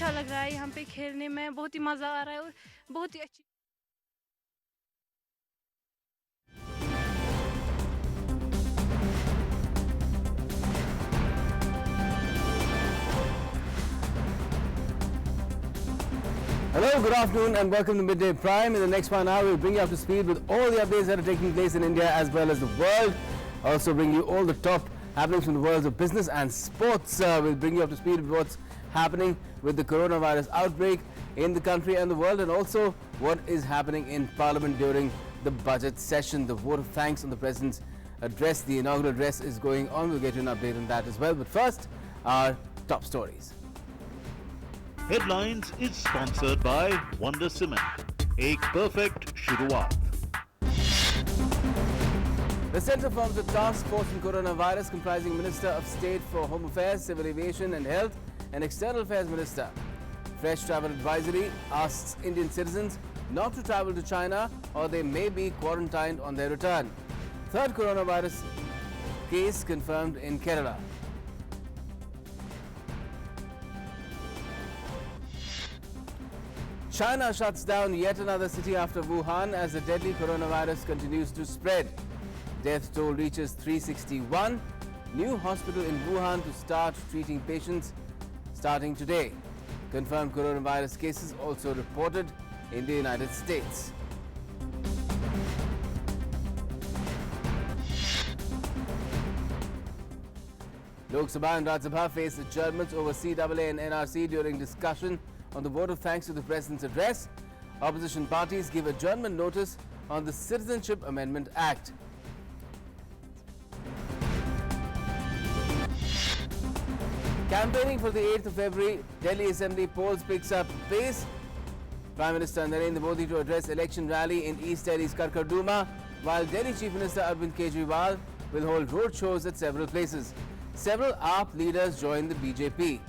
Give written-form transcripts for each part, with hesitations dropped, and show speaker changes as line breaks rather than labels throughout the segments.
अच्छा लग रहा है यहाँ पे खेलने में, बहुत ही मज़ा आ रहा है और बहुत ही अच्छी।
Hello, good afternoon and welcome to Midday Prime. In the next 1 hour, we'll bring you up to speed with all the updates that are taking place in India as well as the world. Also bring you all the top happenings from the worlds of business and sports. We'll bring you up to speed with what's happening with the coronavirus outbreak in the country and the world, and also what is happening in Parliament during the budget session. The vote of thanks on the President's address, the inaugural address is going on. We'll get you an update on that as well. But first, our top stories.
Headlines is sponsored by Wonder Cement. एक perfect शुरुआत.
The centre forms a task force on coronavirus comprising Minister of State for Home Affairs, Civil Aviation and Health and External Affairs Minister. Fresh travel advisory asks Indian citizens not to travel to China or they may be quarantined on their return. Third coronavirus case confirmed in Kerala. China shuts down yet another city after Wuhan as the deadly coronavirus continues to spread. Death toll reaches 361. New hospital in Wuhan to start treating patients starting today. Confirmed coronavirus cases also reported in the United States. Lok Sabha and Rajya Sabha face adjournments over CAA and NRC during discussion on the vote of thanks to the President's address. Opposition parties give adjournment notice on the Citizenship Amendment Act. Campaigning for the 8th of February, Delhi Assembly polls picks up pace. Prime Minister Narendra Modi to address election rally in East Delhi's Karkarduma, while Delhi Chief Minister Arvind Kejriwal will hold road shows at several places. Several AAP leaders join the BJP.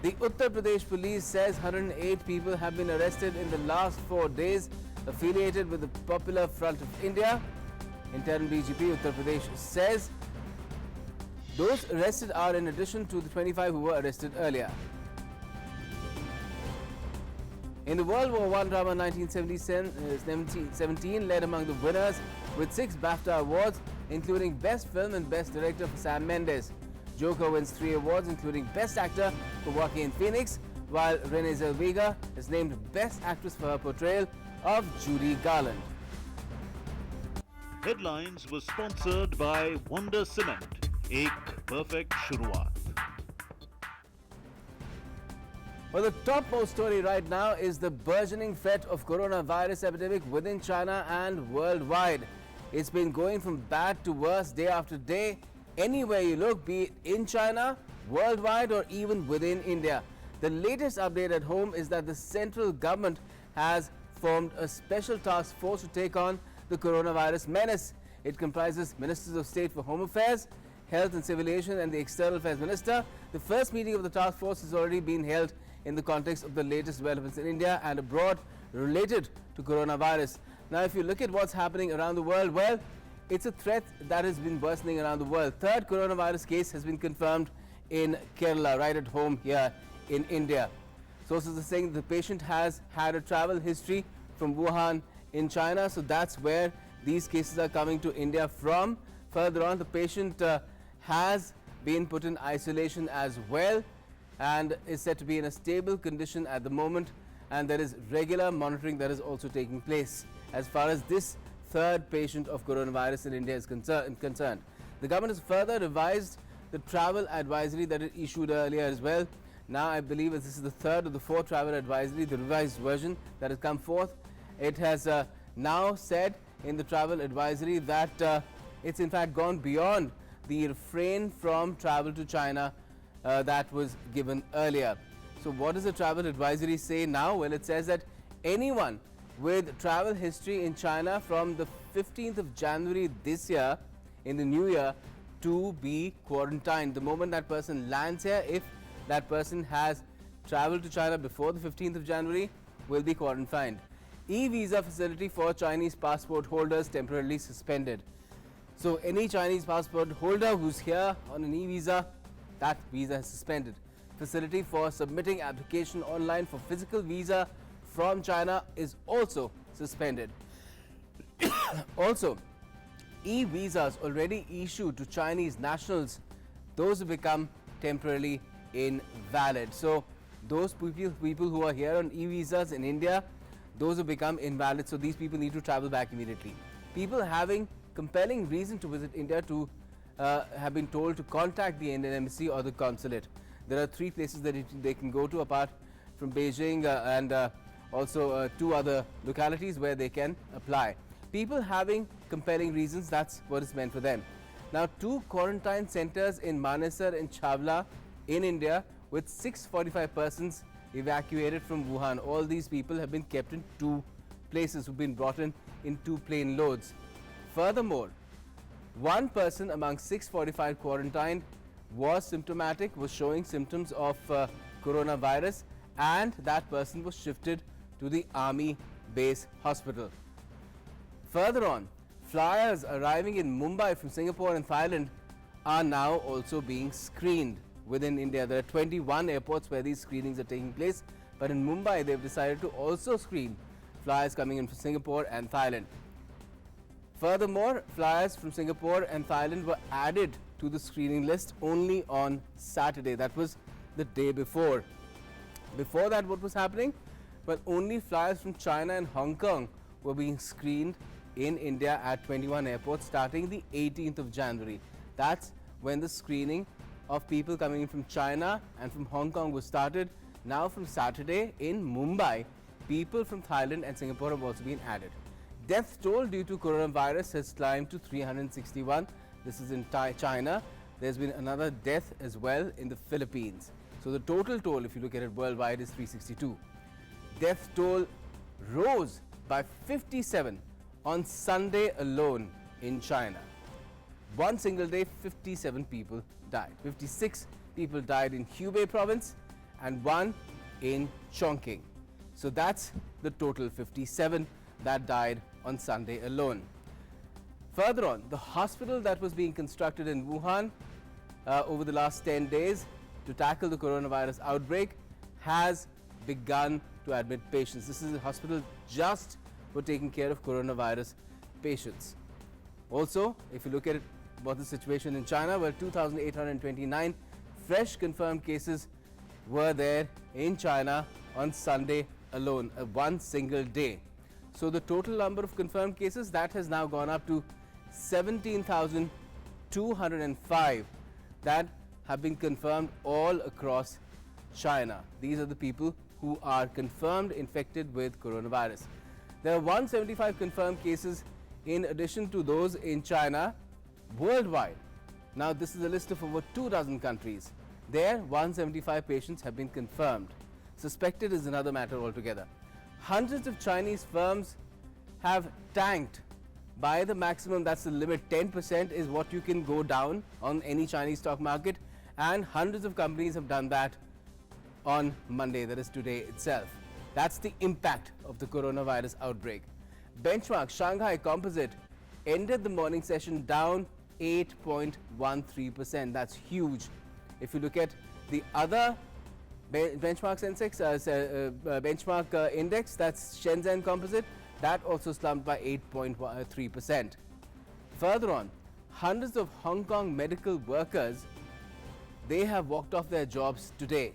The Uttar Pradesh police says 108 people have been arrested in the last 4 days affiliated with the Popular Front of India. Interim BJP Uttar Pradesh says those arrested are in addition to the 25 who were arrested earlier. In the World War I drama 1917 led among the winners with 6 BAFTA awards, including Best Film and Best Director for Sam Mendes. Joker wins 3 awards, including Best Actor for Joaquin Phoenix, while Renee Zellweger is named Best Actress for her portrayal of Judy Garland.
Headlines was sponsored by Wonder Cement. एक perfect शुरुआत.
Well, the topmost story right now is the burgeoning threat of coronavirus epidemic within China and worldwide. It's been going from bad to worse day after day. Anywhere you look, be it in China, worldwide or even within India. The latest update at home is that the central government has formed a special task force to take on the coronavirus menace. It comprises Ministers of State for Home Affairs, Health and Civil Aviation and the External Affairs Minister. The first meeting of the task force has already been held in the context of the latest developments in India and abroad related to coronavirus. Now, if you look at what's happening around the world, well, it's a threat that has been worsening around the world. Third coronavirus case has been confirmed in Kerala, right at home here in India. Sources are saying the patient has had a travel history from Wuhan in China, so that's where these cases are coming to India from. Further on, the patient has been put in isolation as well and is said to be in a stable condition at the moment, and there is regular monitoring that is also taking place as far as this third patient of coronavirus in India is concerned. The government has further revised the travel advisory that it issued earlier as well. Now I believe this is the third or the fourth travel advisory, the revised version that has come forth. It has now said in the travel advisory that it's in fact gone beyond the refrain from travel to China that was given earlier. So what does the travel advisory say now? Well, it says that anyone with travel history in China from the 15th of January this year, in the new year, to be quarantined. The moment that person lands here, if that person has traveled to China before the 15th of January, will be quarantined. E-visa facility for Chinese passport holders temporarily suspended. So any Chinese passport holder who's here on an e-visa, that visa is suspended. Facility for submitting application online for physical visa from China is also suspended. Also, e-visas already issued to Chinese nationals, those have become temporarily invalid. So those people who are here on e-visas in India, those have become invalid. So these people need to travel back immediately. People having compelling reason to visit India have been told to contact the Indian embassy or the consulate. There are 3 places that they can go to apart from Beijing and also 2 other localities where they can apply. People having compelling reasons, that's what is meant for them. Now 2 quarantine centers in Manesar and Chawla in India with 645 persons evacuated from Wuhan. All these people have been kept in 2 places, who've been brought in 2 plane loads. Furthermore, 1 person among 645 quarantined was symptomatic, was showing symptoms of coronavirus, and that person was shifted to the army base hospital. Further on, flyers arriving in Mumbai from Singapore and Thailand are now also being screened within India. There are 21 airports where these screenings are taking place, but in Mumbai they've decided to also screen flyers coming in from Singapore and Thailand. Furthermore, flyers from Singapore and Thailand were added to the screening list only on Saturday. That was the day before. Before that, what was happening? Well, only flyers from China and Hong Kong were being screened in India at 21 airports starting the 18th of January. That's when the screening of people coming in from China and from Hong Kong was started. Now from Saturday in Mumbai, people from Thailand and Singapore have also been added. Death toll due to coronavirus has climbed to 361. This is in China. There's been another death as well in the Philippines. So the total toll, if you look at it worldwide, is 362. Death toll rose by 57 on Sunday alone in China. One single day, 57 people died. 56 people died in Hubei province and 1 in Chongqing. So that's the total, 57 that died on Sunday alone. Further on, the hospital that was being constructed in Wuhan over the last 10 days to tackle the coronavirus outbreak has begun to admit patients. This is a hospital just for taking care of coronavirus patients. Also, if you look at it, what the situation in China, where 2,829 fresh confirmed cases were there in China on Sunday alone, one single day. So the total number of confirmed cases, that has now gone up to 17,205 that have been confirmed all across China. These are the people who are confirmed infected with coronavirus. There are 175 confirmed cases in addition to those in China worldwide. Now this is a list of over 24 countries. There 175 patients have been confirmed. Suspected is another matter altogether. Hundreds of Chinese firms have tanked by the maximum, that's the limit. 10% is what you can go down on any Chinese stock market, and hundreds of companies have done that on Monday, that is today itself. That's the impact of the coronavirus outbreak. Benchmark Shanghai Composite ended the morning session down 8.13%. That's huge. If you look at the other benchmark index, that's Shenzhen Composite, that also slumped by 8.3%. Further on, hundreds of Hong Kong medical workers, they have walked off their jobs today.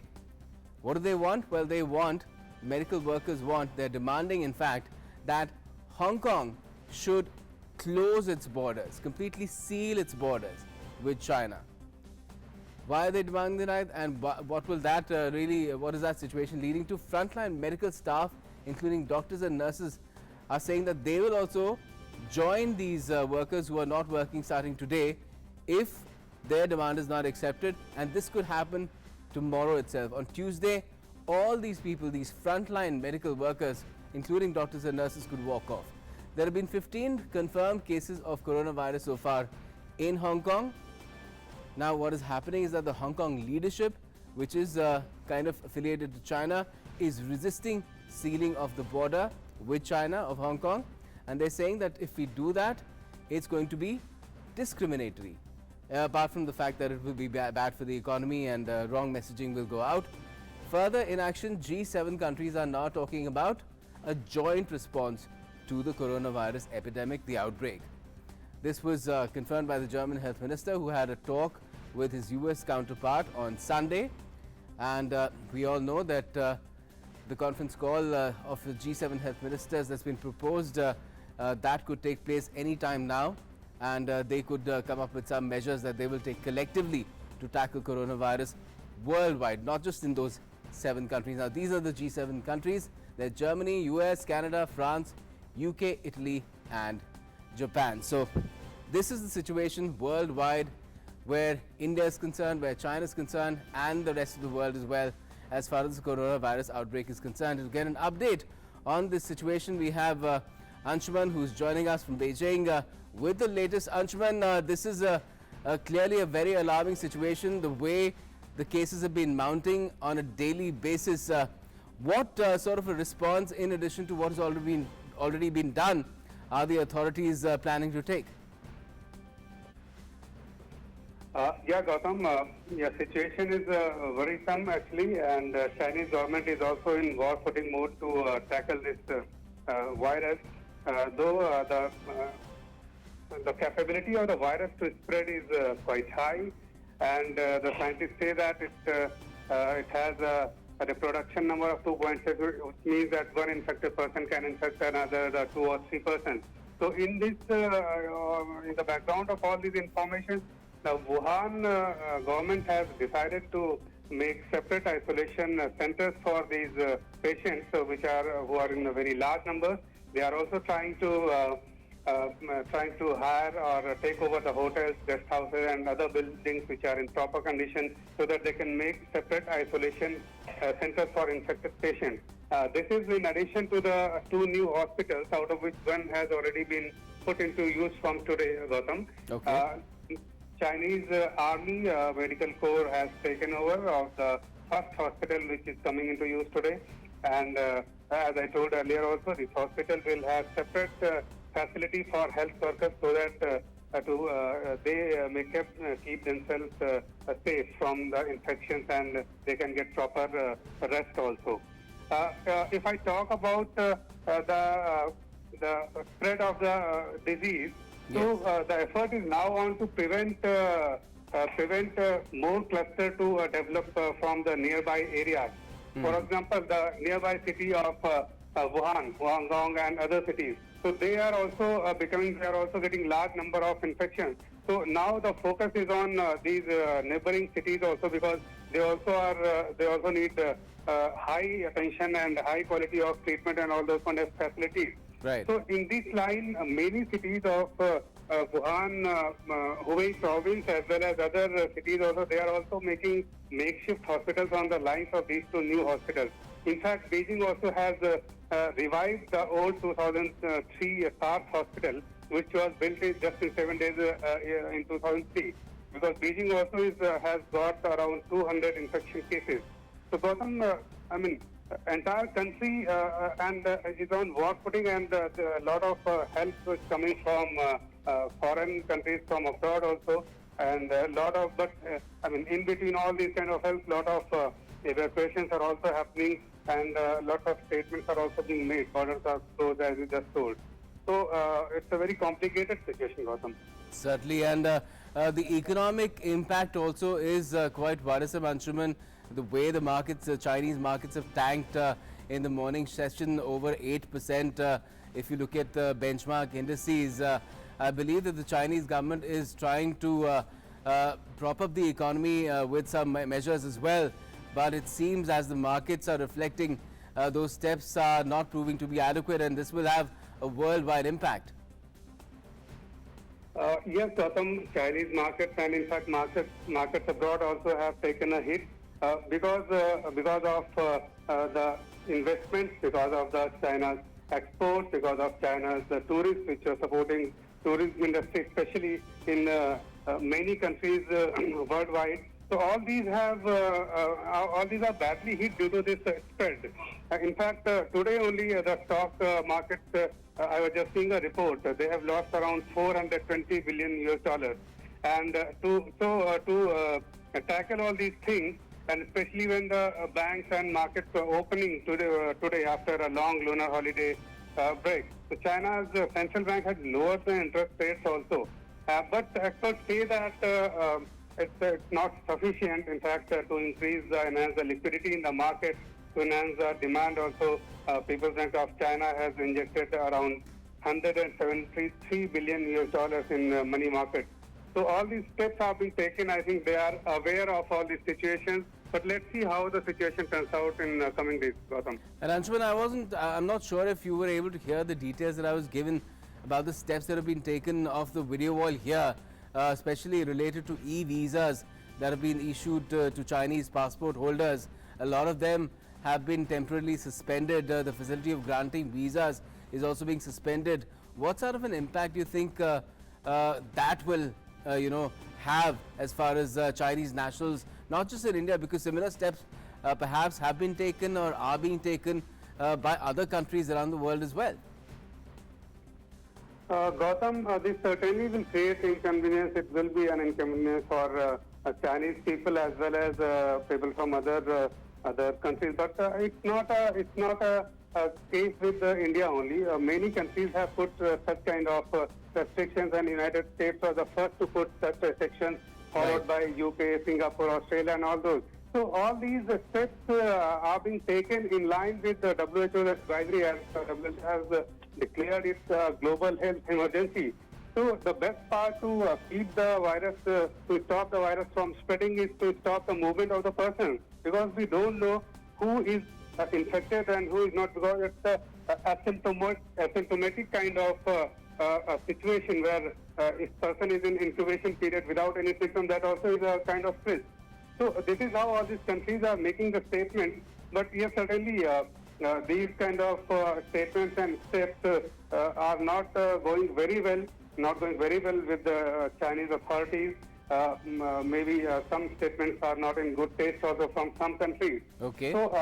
What do they want? Well, they want, medical workers want, they're demanding in fact that Hong Kong should close its borders, completely seal its borders with China. Why are they demanding that, and what will that what is that situation leading to? Frontline medical staff, including doctors and nurses, are saying that they will also join these workers who are not working starting today if their demand is not accepted, and this could happen tomorrow itself. On Tuesday, all these people, these frontline medical workers, including doctors and nurses, could walk off. There have been 15 confirmed cases of coronavirus so far in Hong Kong. Now what is happening is that the Hong Kong leadership, which is kind of affiliated to China, is resisting sealing of the border with China of Hong Kong, and they're saying that if we do that, it's going to be discriminatory, apart from the fact that it will be bad for the economy and wrong messaging will go out. Further inaction, G7 countries are now talking about a joint response to the coronavirus epidemic, the outbreak. This was confirmed by the German health minister, who had a talk with his US counterpart on Sunday. And we all know that the conference call of the G7 health ministers that's been proposed, that could take place any time now. And they could come up with some measures that they will take collectively to tackle coronavirus worldwide, not just in those 7 countries. Now, these are the G7 countries. They're Germany, US, Canada, France, UK, Italy, and Japan. So this is the situation worldwide, where India is concerned, where China is concerned, and the rest of the world as well, as far as the coronavirus outbreak is concerned. To get an update on this situation, we have Anshuman, who's joining us from Beijing with the latest. Anshuman, this is clearly a very alarming situation, the way the cases have been mounting on a daily basis. What sort of a response, in addition to what has already been done, are the authorities planning to take?
Yeah, Gautam, situation is worrisome actually, and Chinese government is also in war footing mode to tackle this virus. Though the capability of the virus to spread is quite high, and the scientists say that it has a reproduction number of 2.6, which means that one infected person can infect another 2 or 3%. So in this, in the background of all these information, the Wuhan government has decided to make separate isolation centers for these patients, who are in a very large numbers. They are also trying to hire or take over the hotels, guest houses, and other buildings which are in proper condition, so that they can make separate isolation centers for infected patients. This is in addition to the 2 new hospitals, out of which one has already been put into use from today, Gautam.
Okay.
Chinese Army Medical Corps has taken over of the first hospital, which is coming into use today. And as I told earlier also, this hospital will have separate facility for health workers, so that they may keep themselves safe from the infections, and they can get proper rest also. If I talk about the spread of the disease,
yes.
So the effort is now on to prevent more cluster to develop from the nearby areas. For example, the nearby city of Wuhan, Guangdong, and other cities. So they are also getting large number of infections. So now the focus is on these neighboring cities also, because they also need high attention and high quality of treatment and all those kind of facilities.
Right.
So in this line, many cities of Wuhan, Hubei province, as well as other cities also, they are also making makeshift hospitals on the lines of these 2 new hospitals. In fact, Beijing also has revived the old 2003 SARS hospital, which was built just in 7 days in 2003. Because Beijing also has got around 200 infection cases. So Gautam, entire country is on war footing, and a lot of help is coming from foreign countries, from abroad also, and a lot of, in between all these kind of help, lot of evacuations are also happening, and a lot of statements are also being made. Borders are closed, as you just told. So it's a very complicated situation, Gautam.
Certainly, and the economic impact also is quite worrisome, Anshuman. The way the markets, Chinese markets, have tanked in the morning session, over 8%. If you look at the benchmark indices, I believe that the Chinese government is trying to prop up the economy with some measures as well. But it seems, as the markets are reflecting, those steps are not proving to be adequate, and this will have a worldwide impact.
Yes, Gautam, Chinese markets and in fact markets abroad also have taken a hit because of the investments, because of the China's exports, because of China's tourists, which are supporting tourism industry, especially in many countries worldwide. So all these are badly hit due to this spread. In fact, today only the stock market, I was just seeing a report. They have lost around 420 billion US dollars. And to tackle all these things, and especially when the banks and markets are opening today after a long lunar holiday break. So China's central bank has lowered the interest rates also. But experts say that it's not sufficient, in fact, to enhance the liquidity in the market, to enhance the demand also. People's Bank of China has injected around 173 billion US dollars in money market. So all these steps have been taken. I think they are aware of all these situations. But let's see how the situation turns out in coming days, Gautam.
And Anshuman, I'm not sure if you were able to hear the details that I was given about the steps that have been taken off the video wall here, especially related to e-visas that have been issued to Chinese passport holders. A lot of them have been temporarily suspended. The facility of granting visas is also being suspended. What sort of an impact do you think that will, have as far as Chinese nationals, not just in India, because similar steps perhaps have been taken or are being taken by other countries around the world as well?
Gautam, this certainly will create inconvenience. It will be an inconvenience for Chinese people as well as people from other countries. But it's not a case with India only. Many countries have put such kind of restrictions, and United States was the first to put such restrictions, followed by UK, Singapore, Australia, and all those. So all these steps are being taken in line with the WHO's advisory, as WHO has declared its global health emergency. So the best part to keep the virus, to stop the virus from spreading, is to stop the movement of the person, because we don't know who is infected and who is not, because it's asymptomatic kind of a situation where if person is in incubation period without any symptom, that also is a kind of risk. So this is how all these countries are making the statement. But yes, certainly these kind of statements and steps are not going very well with the Chinese authorities. Maybe some statements are not in good taste also from some countries.
Okay.
So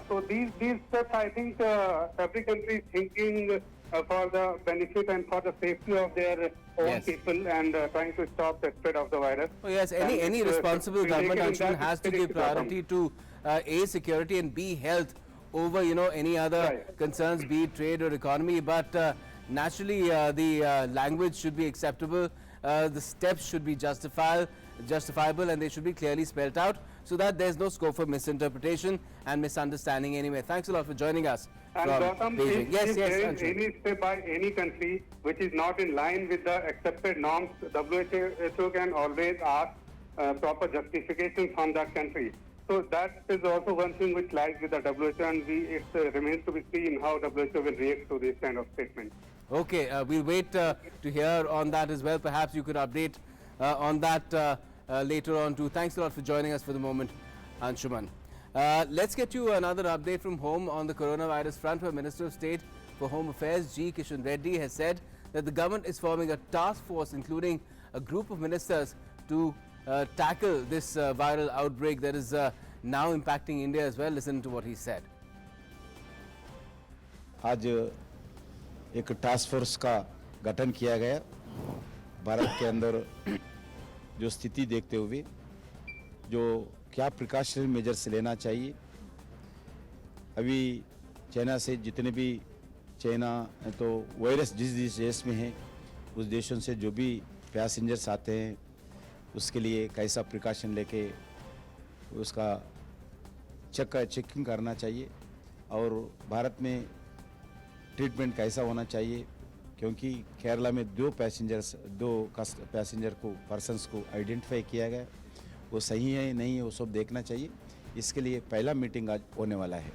so these steps, I think every country is thinking for the benefit and for the safety of their own people, and trying to stop the spread of the virus.
Oh yes, any responsible government actually has to give priority to A, security, and B, health over any other concerns, be it trade or economy. But naturally the language should be acceptable, the steps should be justifiable, and they should be clearly spelled out, so that there's no scope for misinterpretation and misunderstanding anyway. Thanks a lot for joining us.
And Gautam, if there is
Anshuman.
any step by any country which is not in line with the accepted norms, WHO can always ask proper justification from that country. So that is also one thing which lies with the WHO, and it remains to be seen how WHO will react to this kind of statement.
Okay, we'll wait to hear on that as well. Perhaps you could update on that later on too. Thanks a lot for joining us for the moment, Anshuman. Let's get you another update from home on the coronavirus front, where Minister of State for Home Affairs G. Kishan Reddy has said that the government is forming a task force, including a group of ministers, to tackle this viral outbreak that is now impacting India as well. Listen to what he said.
आज एक task force का गठन किया गया भारत के अंदर जो स्थिति देखते हुए जो क्या प्रिकॉशनरी मेजर्स लेना चाहिए। अभी चाइना से जितने भी चाइना तो वायरस जिस देश में है उस देशों से जो भी पैसेंजर्स आते हैं उसके लिए कैसा प्रिकॉशन लेके उसका चेकिंग करना चाहिए, और भारत में ट्रीटमेंट कैसा होना चाहिए, क्योंकि केरला में दो पैसेंजर को पर्सन्स को आइडेंटिफाई किया गया, वो सही है नहीं है वो सब देखना चाहिए। इसके लिए पहला मीटिंग आज होने वाला है।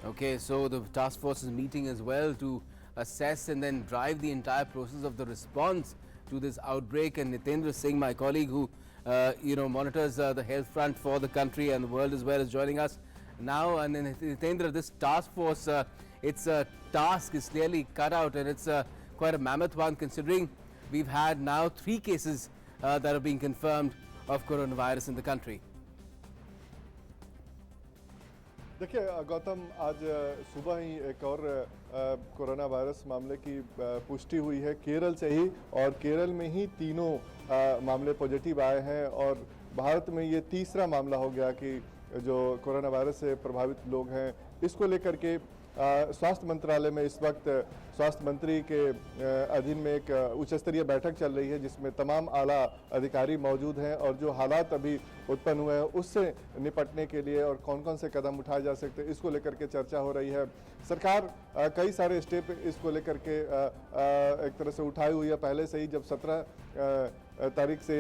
Okay, so the task force is meeting as well to assess and then drive the entire process of the response to this outbreak. And Nitendra Singh, my colleague who monitors the health front for the country and the world as well, is joining us now. And then Nitendra, this task force, its task is clearly cut out, and it's quite a mammoth one, considering we've had now 3 cases that are being confirmed of coronavirus in the country.
देखिए गौतम, आज सुबह ही एक और corona virus मामले की पुष्टि हुई है केरल से ही, और केरल में ही तीनों मामले पॉजिटिव आए हैं, और भारत में ये तीसरा मामला हो गया कि जो कोरोना वायरस से प्रभावित लोग हैं। इसको लेकर के स्वास्थ्य मंत्रालय में इस वक्त स्वास्थ्य मंत्री के अधीन में एक उच्च स्तरीय बैठक चल रही है, जिसमें तमाम आला अधिकारी मौजूद हैं, और जो हालात अभी उत्पन्न हुए हैं उससे निपटने के लिए और कौन कौन से कदम उठाए जा सकते हैं, इसको लेकर के चर्चा हो रही है। सरकार कई सारे स्टेप इसको लेकर के एक तरह से उठाई हुई है पहले से ही, जब 17 तारीख से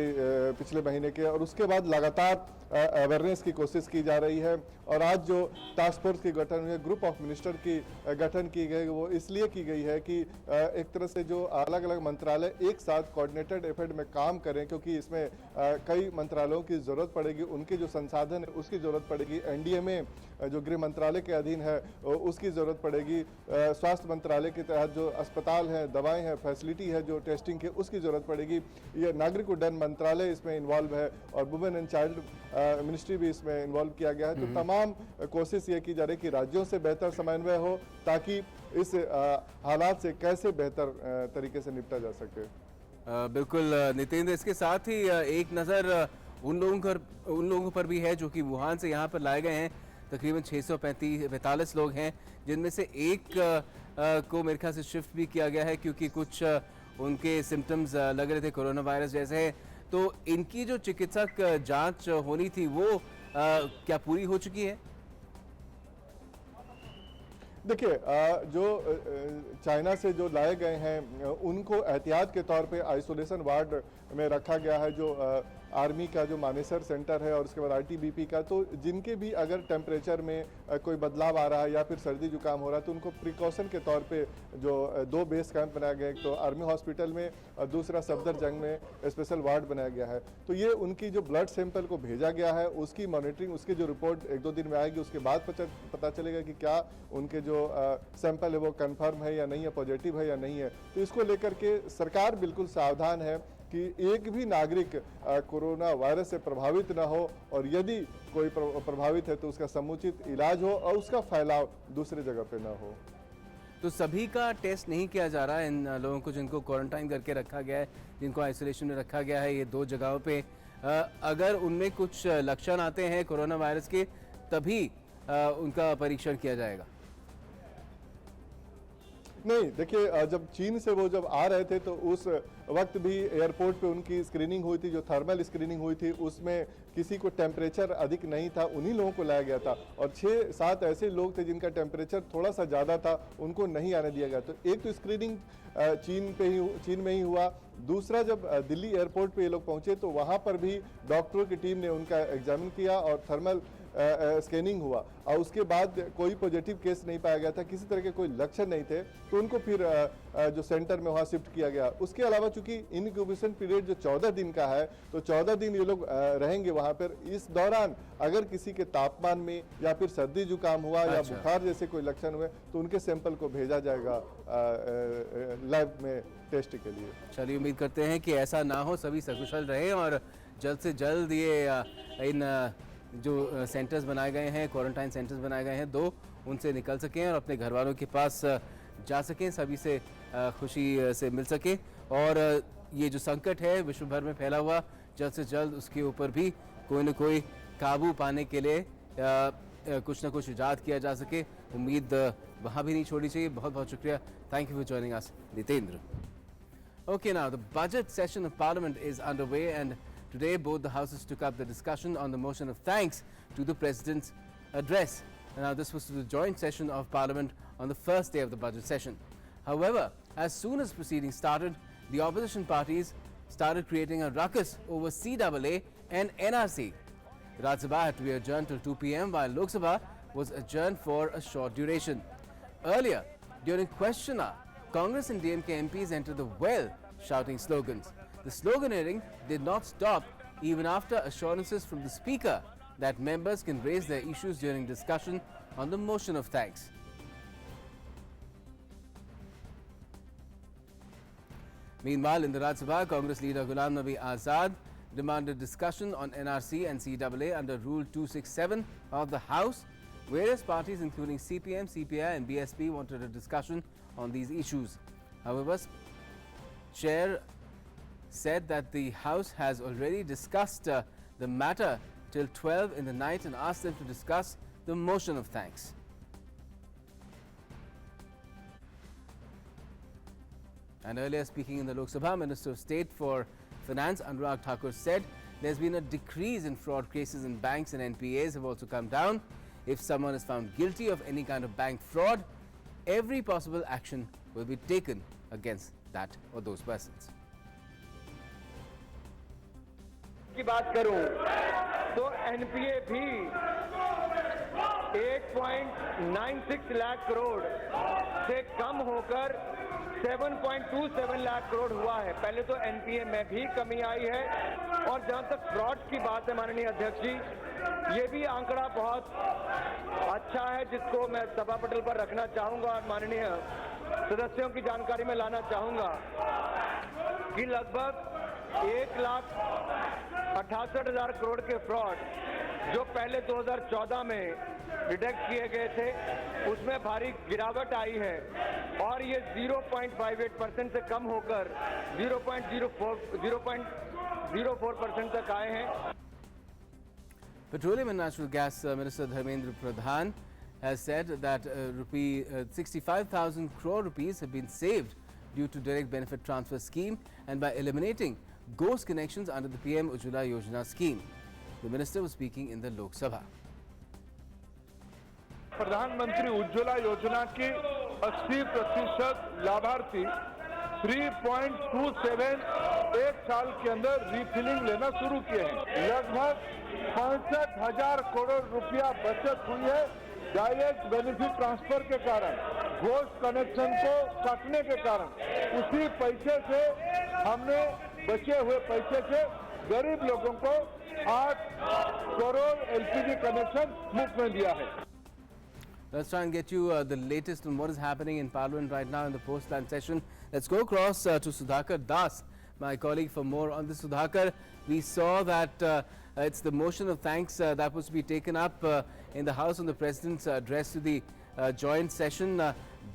पिछले महीने के, और उसके बाद लगातार अवेयरनेस की कोशिश की जा रही है। और आज जो टास्क फोर्स की गठन हुई है, ग्रुप ऑफ मिनिस्टर की गठन की गई, वो इसलिए की गई है कि एक तरह से जो अलग अलग मंत्रालय एक साथ कोऑर्डिनेटेड एफर्ट में काम करें, क्योंकि इसमें कई मंत्रालयों की ज़रूरत पड़ेगी, उनके जो संसाधन है उसकी ज़रूरत पड़ेगी, एनडीए में जो गृह मंत्रालय के अधीन है उसकी ज़रूरत पड़ेगी, स्वास्थ्य मंत्रालय के तहत जो अस्पताल हैं, दवाएं हैं, फैसिलिटी है जो टेस्टिंग की, उसकी ज़रूरत पड़ेगी। ये नागरिक उड्डयन मंत्रालय इसमें इन्वॉल्व है, और वुमेन एंड चाइल्ड मिनिस्ट्री भी इसमें इन्वॉल्व किया गया है। तो तमाम कोशिश ये की जा रही है कि राज्यों से बेहतर समन्वय हो, ताकि इस हालात से कैसे बेहतर तरीके से निपटा जा सके।
बिल्कुल नितेंद्र, इसके साथ ही एक नज़र उन लोगों पर भी है जो कि वुहान से यहाँ पर लाए गए हैं। तकरीबन 645 लोग हैं, जिनमें से एक को मेरे ख्याल से शिफ्ट भी किया गया है, क्योंकि कुछ उनके सिम्टम्स लग रहे थे कोरोना वायरस जैसे हैं। तो इनकी जो चिकित्सक जांच होनी थी वो क्या पूरी हो चुकी है?
देखिए, जो चाइना से जो लाए गए हैं उनको एहतियात के तौर पे आइसोलेशन वार्ड में रखा गया है, जो आर्मी का जो मानेसर सेंटर है, और उसके बाद आईटीबीपी का। तो जिनके भी अगर टेम्परेचर में कोई बदलाव आ रहा है या फिर सर्दी जुकाम हो रहा है, तो उनको प्रिकॉशन के तौर पे जो 2 बेस कैंप बनाया गया, एक तो आर्मी हॉस्पिटल में और दूसरा सफदरजंग में स्पेशल वार्ड बनाया गया है। तो ये उनकी जो ब्लड सैंपल को भेजा गया है, उसकी मॉनिटरिंग, उसकी जो रिपोर्ट 1-2 दिन में आएगी, उसके बाद पता चलेगा कि क्या उनके जो सैंपल है वो कन्फर्म है या नहीं है, पॉजिटिव है या नहीं है। तो इसको लेकर के सरकार बिल्कुल सावधान है कि एक भी नागरिक कोरोना वायरस से प्रभावित ना हो, और यदि कोई प्रभावित है तो उसका समुचित इलाज हो और उसका फैलाव दूसरी जगह पे ना हो।
तो सभी का टेस्ट नहीं किया जा रहा है इन लोगों को, जिनको क्वारंटाइन करके रखा गया है, जिनको आइसोलेशन में रखा गया है ये 2 जगहों पे। अगर उनमें कुछ लक्षण आते हैं कोरोना वायरस के, तभी उनका परीक्षण किया जाएगा?
नहीं, देखिए, जब चीन से वो जब आ रहे थे तो उस वक्त भी एयरपोर्ट पे उनकी स्क्रीनिंग हुई थी, जो थर्मल स्क्रीनिंग हुई थी, उसमें किसी को टेम्परेचर अधिक नहीं था, उन्हीं लोगों को लाया गया था। और 6-7 ऐसे लोग थे जिनका टेम्परेचर थोड़ा सा ज़्यादा था, उनको नहीं आने दिया गया। तो एक तो स्क्रीनिंग चीन में ही हुआ। दूसरा, जब दिल्ली एयरपोर्ट पे ये लोग पहुंचे तो वहाँ पर भी डॉक्टरों की टीम ने उनका एग्जामिन किया और थर्मल स्कैनिंग हुआ, और उसके बाद कोई पॉजिटिव केस नहीं पाया गया था, किसी तरह के कोई लक्षण नहीं थे, तो उनको फिर जो सेंटर में वहाँ शिफ्ट किया गया। उसके अलावा चूंकि इनक्यूबेशन पीरियड जो 14 दिन का है, तो 14 दिन ये लोग रहेंगे वहाँ पर। इस दौरान अगर किसी के तापमान में या फिर सर्दी जुकाम हुआ या बुखार जैसे कोई लक्षण हुए, तो उनके सैंपल को भेजा जाएगा लैब में टेस्ट के लिए।
चलिए, उम्मीद करते हैं कि ऐसा ना हो, सभी सकुशल रहें और जल्द से जल्द ये इन जो सेंटर्स बनाए गए हैं, क्वारंटाइन सेंटर्स बनाए गए हैं 2, उनसे निकल सकें और अपने घर वालों के पास जा सकें, सभी से खुशी से मिल सकें। और ये जो संकट है विश्व भर में फैला हुआ, जल्द से जल्द उसके ऊपर भी कोई न कोई काबू पाने के लिए कुछ न कुछ इजाद किया जा सके। उम्मीद वहाँ भी नहीं छोड़नी चाहिए। बहुत बहुत शुक्रिया। Thank you for joining us, Nitendra. Okay, now the budget session of Parliament is underway, and today both the houses took up the discussion on the motion of thanks to the President's address. And now this was the joint session of Parliament on the first day of the budget session. However, as soon as proceedings started, the opposition parties started creating a ruckus over CAA and NRC. Rajya Sabha had to be adjourned till 2 p.m. while Lok Sabha was adjourned for a short duration. Earlier, during question hour, Congress and DMK MPs entered the well shouting slogans. The sloganeering did not stop even after assurances from the Speaker that members can raise their issues during discussion on the motion of thanks. Meanwhile, in the Rajya Sabha, Congress leader Ghulam Nabi Azad demanded discussion on NRC and CAA under Rule 267 of the House. Various parties, including CPM, CPI and BSP, wanted a discussion on these issues. However, Chair said that the House has already discussed the matter till 12 in the night and asked them to discuss the motion of thanks. And earlier, speaking in the Lok Sabha, Minister of State for Finance Anurag Thakur said there's been a decrease in fraud cases in banks and NPAs have also come down. If someone is found guilty of any kind of bank fraud, every possible action will be taken against that or those persons.
की बात करूं तो NPA भी 8.96 लाख करोड़ से कम होकर 7.27 लाख करोड़ हुआ है। पहले तो एनपीए में भी कमी आई है और जहां तक फ्रॉड की बात है माननीय अध्यक्ष जी, ये भी आंकड़ा बहुत अच्छा है जिसको मैं सभा पटल पर रखना चाहूंगा और माननीय सदस्यों की जानकारी में लाना चाहूंगा कि लगभग 1,68,000 करोड़ के फ्रॉड जो पहले 2014 में डिटेक्ट किए गए थे उसमें भारी गिरावट आई है और ये 0.58% से कम होकर 0.04% तक आए हैं।
Petroleum and Natural Gas Minister Dharmendra Pradhan has said that 65,000 crore rupees have been saved due to direct benefit transfer scheme and by eliminating ghost connections under the PM Ujjwala Yojana scheme. The minister was speaking in the Lok Sabha.
प्रधानमंत्री उज्ज्वला योजना के 80% लाभार्थी 3.27 एक साल के अंदर refilling लेना शुरू किए हैं। लगभग 65,000 करोड़ रुपया बचत हुई है डायरेक्ट बेनिफिट ट्रांसफर के कारण, घोस्ट कनेक्शन को काटने के कारण। उसी पैसे से हमने बचे हुए पैसे से गरीब लोगों को 8 करोड़ एलपीजी कनेक्शन मुफ्त में दिया है।
Let's try and get you the latest on what is happening in Parliament right now in the post-lunch session. Let's go across to Sudhakar Das, my colleague, for more on this. Sudhakar, we saw that it's the motion of thanks that was to be taken up in the House on the President's address to the joint session.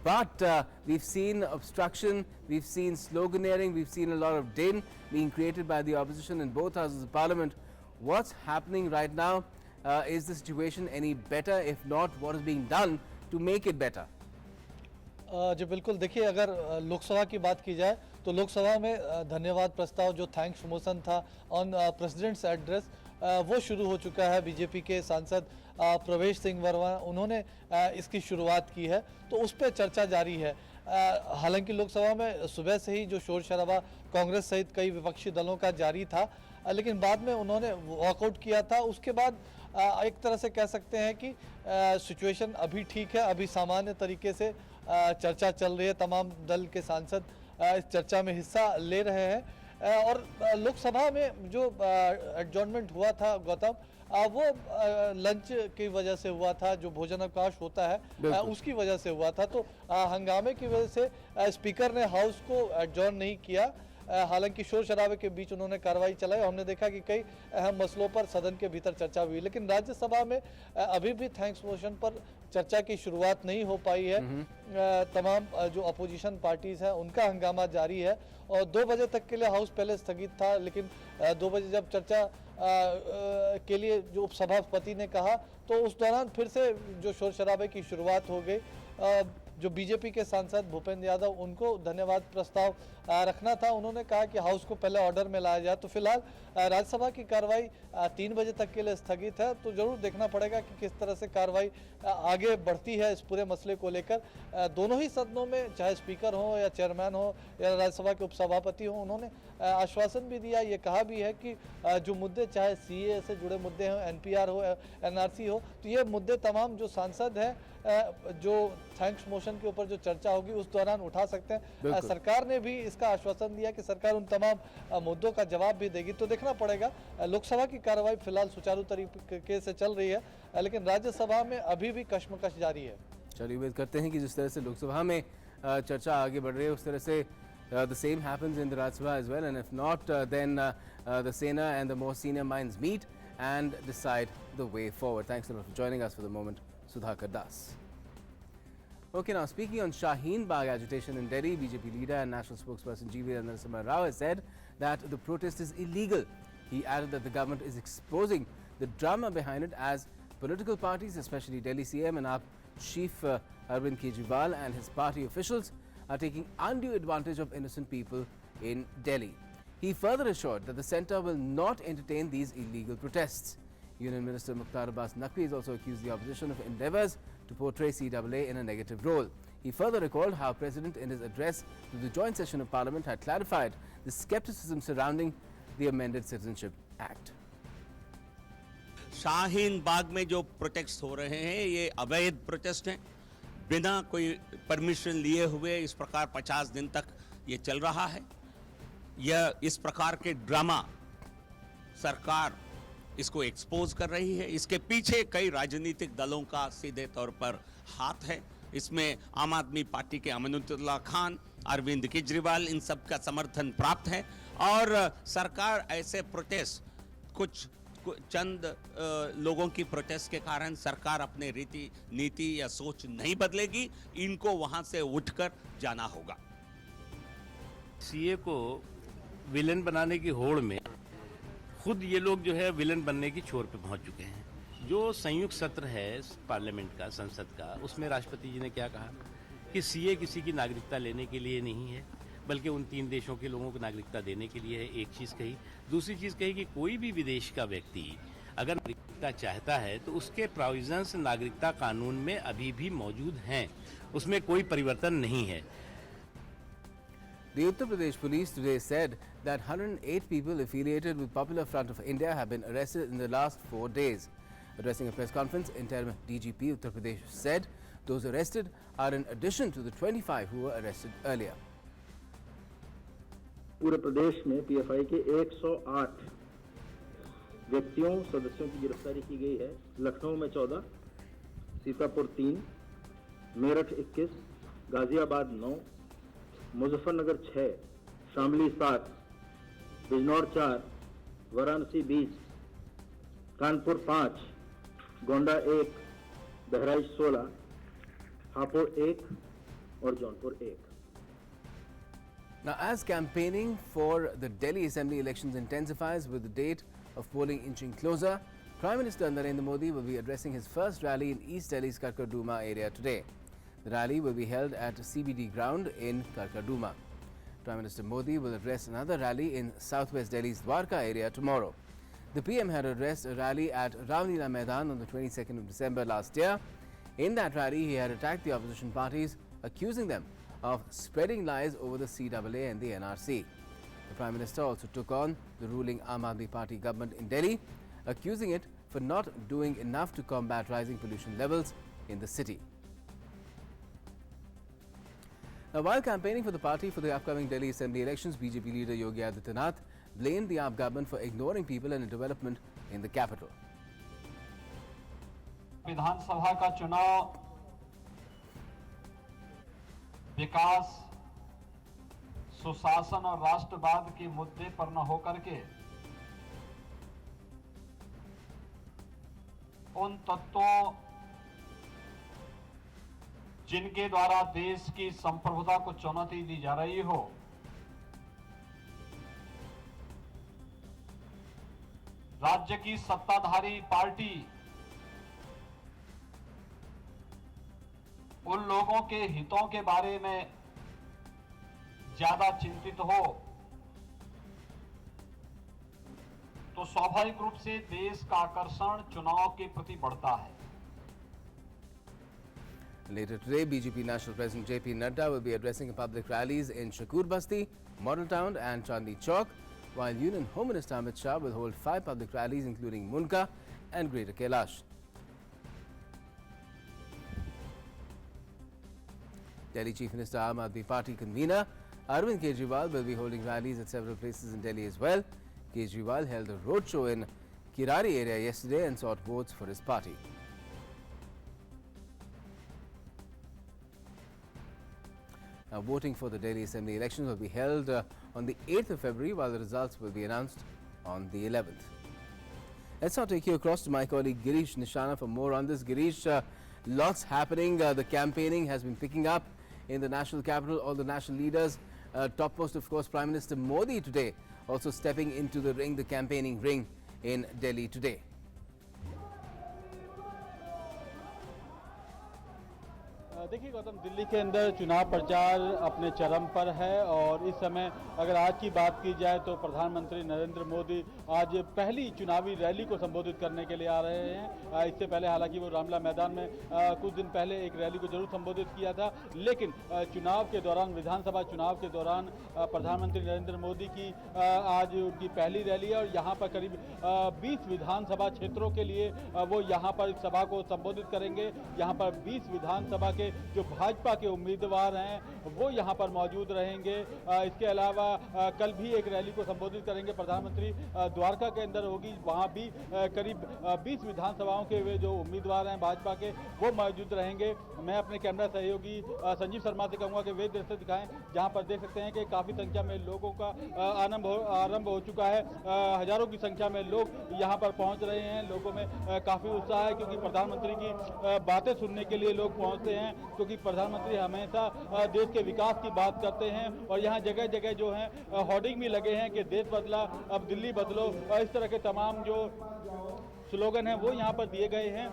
But we've seen obstruction, we've seen sloganeering, we've seen a lot of din being created by the opposition in both houses of Parliament. What's happening right now? Is the situation any better? If not, what is being done to make it better?
जी बिल्कुल, देखिए अगर लोकसभा की बात की जाए तो लोकसभा में धन्यवाद प्रस्ताव जो थैंक्स मोशन था ऑन प्रेसिडेंट्स एड्रेस वो शुरू हो चुका है। बीजेपी के सांसद प्रवेश सिंह वर्मा उन्होंने इसकी शुरुआत की है तो उस पर चर्चा जारी है। हालांकि लोकसभा में सुबह से ही जो शोर शराबा कांग्रेस सहित कई विपक्षी दलों का जारी था, लेकिन बाद में उन्होंने वॉकआउट किया था। उसके बाद एक तरह से कह सकते हैं कि सिचुएशन अभी ठीक है, अभी सामान्य तरीके से चर्चा चल रही है। तमाम दल के सांसद इस चर्चा में हिस्सा ले रहे हैं और लोकसभा में जो एडजॉर्नमेंट हुआ था गौतम, वो लंच की वजह से हुआ था, जो भोजन अवकाश होता है उसकी वजह से हुआ था। तो हंगामे की वजह से स्पीकर ने हाउस को एडजॉर्न नहीं किया। हालांकि शोर शराबे के बीच उन्होंने कार्रवाई चलाई। हमने देखा कि कई अहम मसलों पर सदन के भीतर चर्चा हुई, लेकिन राज्यसभा में अभी भी थैंक्स मोशन पर चर्चा की शुरुआत नहीं हो पाई है। तमाम जो अपोजिशन पार्टीज हैं उनका हंगामा जारी है और 2 बजे तक के लिए हाउस पहले स्थगित था, लेकिन 2 बजे जब चर्चा के लिए जो उपसभापति ने कहा तो उस दौरान फिर से जो शोर शराबे की शुरुआत हो गई। जो बीजेपी के सांसद भूपेंद्र यादव, उनको धन्यवाद प्रस्ताव रखना था। उन्होंने कहा कि हाउस को पहले ऑर्डर में लाया जाए। तो फिलहाल राज्यसभा की कार्रवाई 3 बजे तक के लिए स्थगित है। तो जरूर देखना पड़ेगा कि किस तरह से कार्रवाई आगे बढ़ती है इस पूरे मसले को लेकर। दोनों ही सदनों में चाहे स्पीकर हो या चेयरमैन हो या राज्यसभा के उपसभापति हो, उन्होंने आश्वासन भी दिया, ये कहा भी है कि जो मुद्दे चाहे सीए से जुड़े मुद्दे हो, एनपीआर हो, एनआरसी हो, तो ये मुद्दे तमाम जो सांसद हैं जो थैंक्स मोशन के ऊपर जो चर्चा होगी उस दौरान उठा सकते हैं। सरकार ने भी इसका आश्वासन दिया कि सरकार उन तमाम मुद्दों का जवाब भी देगी। तो देखना पड़ेगा। लोकसभा की कार्रवाई फिलहाल सुचारू तरीके से चल रही है, लेकिन राज्यसभा में अभी भी कश्मकश जारी है।
चलिए उम्मीद करते हैं कि जिस तरह से लोकसभा में चर्चा आगे बढ़ रही है उस तरह से the same happens in the Rajya Sabha as well, and if not, then the Sena and the more senior minds meet and decide the way forward. Thanks a lot for joining us for the moment, Sudhakar Das. Okay, now speaking on Shaheen Bagh agitation in Delhi, BJP leader and national spokesperson BJPs Narsimha Rao has said that the protest is illegal. He added that the government is exposing the drama behind it as political parties, especially Delhi CM and AAP chief Arvind Kejriwal and his party officials, are taking undue advantage of innocent people in Delhi. He further assured that the centre will not entertain these illegal protests. Union Minister Mukhtar Abbas Naqvi has also accused the opposition of endeavours to portray CAA in a negative role. He further recalled how President in his address to the joint session of Parliament had clarified the scepticism surrounding the amended Citizenship Act.
Shaheen Bagh में जो protest हो रहे हैं ये अवैध protest हैं, बिना कोई परमिशन लिए हुए इस प्रकार 50 दिन तक ये चल रहा है। यह इस प्रकार के ड्रामा सरकार इसको एक्सपोज कर रही है। इसके पीछे कई राजनीतिक दलों का सीधे तौर पर हाथ है। इसमें आम आदमी पार्टी के अमीनुल्लाह खान, अरविंद केजरीवाल, इन सब का समर्थन प्राप्त है और सरकार ऐसे प्रोटेस्ट कुछ चंद लोगों की प्रोटेस्ट के कारण सरकार अपने नीति या सोच नहीं बदलेगी। इनको वहां से उठकर जाना होगा।
सीए को विलेन बनाने की होड़ में खुद ये लोग जो है विलेन बनने की छोर पे पहुंच चुके हैं। जो संयुक्त सत्र है पार्लियामेंट का, संसद का, उसमें राष्ट्रपति जी ने क्या कहा कि सीए किसी की नागरिकता लेने के लिए नहीं है, बल्कि उन 3 देशों के लोगों को नागरिकता देने के लिए है। एक चीज़ कही। दूसरी चीज़ कही कि कोई भी विदेश का व्यक्ति अगर नागरिकता चाहता है तो उसके प्रोविजंस नागरिकता कानून में अभी भी मौजूद हैं, उसमें कोई परिवर्तन नहीं है।
The Uttar Pradesh police today said that 108 people affiliated with Popular Front of India have been arrested in the last 4 days. Addressing a press conference, interim DGP Uttar Pradesh said those arrested are in addition to the 25 who were arrested earlier.
पूरे प्रदेश में PFI के 108 व्यक्तियों सदस्यों की गिरफ्तारी की गई है। लखनऊ में 14, सीतापुर 3, मेरठ 21, गाजियाबाद 9, मुजफ्फरनगर 6, शामली 7, बिजनौर 4, वाराणसी 20, कानपुर 5, गोंडा 1, बहराइच 16, हापुड़ 1 और Jaunpur 1।
Now, as campaigning for the Delhi Assembly elections intensifies with the date of polling inching closer, Prime Minister Narendra Modi will be addressing his first rally in East Delhi's Karkarduma area today. The rally will be held at CBD ground in Karkarduma. Prime Minister Modi will address another rally in southwest Delhi's Dwarka area tomorrow. The PM had addressed a rally at Ravnila Maidan on the 22nd of December last year. In that rally, he had attacked the opposition parties, accusing them of spreading lies over the CAA and the NRC. The Prime Minister also took on the ruling Aam Aadmi Party government in Delhi, accusing it for not doing enough to combat rising pollution levels in the city. Now, while campaigning for the party for the upcoming Delhi Assembly elections, BJP leader Yogi Adityanath blamed the AAP government for ignoring people and development in the capital.
विधानसभा का चुनाव विकास, सुशासन और राष्ट्रवाद के मुद्दे पर न होकर के उन तत्वों जिनके द्वारा देश की संप्रभुता को चुनौती दी जा रही हो, राज्य की सत्ताधारी पार्टी उन लोगों के हितों के बारे में ज्यादा चिंतित हो तो स्वाभाविक रूप से देश का आकर्षण चुनाव के प्रति बढ़ता है।
Later today, BJP National President JP Nadda will be addressing public rallies in Shakur Basti, Model Town and Chandni Chowk, while Union Home Minister Amit Shah will hold 5 public rallies including Munka and Greater Kailash. Delhi Chief Minister Aam Aadmi Party convener Arvind Kejriwal will be holding rallies at several places in Delhi as well. Kejriwal held a roadshow in Kirari area yesterday and sought votes for his party. voting for the Delhi Assembly elections will be held on the 8th of February, while the results will be announced on the 11th. Let's now take you across to my colleague Girish Nishana for more on this. Girish, lots happening. The campaigning has been picking up in the national capital. All the national leaders, topmost of course Prime Minister Modi today, also stepping into the ring, the campaigning ring in Delhi today.
देखिए गौतम, दिल्ली के अंदर चुनाव प्रचार अपने चरम पर है और इस समय अगर आज की बात की जाए तो प्रधानमंत्री नरेंद्र मोदी आज पहली चुनावी रैली को संबोधित करने के लिए आ रहे हैं। इससे पहले हालांकि वो रामलीला मैदान में कुछ दिन पहले एक रैली को जरूर संबोधित किया था, लेकिन चुनाव के दौरान, विधानसभा चुनाव के दौरान प्रधानमंत्री नरेंद्र मोदी की आज उनकी पहली रैली है और यहाँ पर करीब 20 विधानसभा क्षेत्रों के लिए वो यहाँ पर इस सभा को संबोधित करेंगे। यहाँ पर 20 विधानसभा के जो भाजपा के उम्मीदवार हैं वो यहाँ पर मौजूद रहेंगे। इसके अलावा कल भी एक रैली को संबोधित करेंगे प्रधानमंत्री, द्वारका के अंदर होगी, वहाँ भी करीब 20 विधानसभाओं के वे जो उम्मीदवार हैं भाजपा के वो मौजूद रहेंगे। मैं अपने कैमरा सहयोगी संजीव शर्मा से कहूँगा कि वे दृश्य दिखाएं, जहाँ पर देख सकते हैं कि काफ़ी संख्या में लोगों का आरंभ हो चुका है। हजारों की संख्या में लोग यहाँ पर पहुँच रहे हैं। लोगों में काफ़ी उत्साह है क्योंकि प्रधानमंत्री की बातें सुनने के लिए लोग पहुँचते हैं, क्योंकि प्रधानमंत्री हमेशा देश के विकास की बात करते हैं और यहाँ जगह जगह जो है होर्डिंग भी लगे हैं कि देश बदला अब दिल्ली बदलो, इस तरह के तमाम जो स्लोगन हैं वो यहाँ पर दिए गए हैं।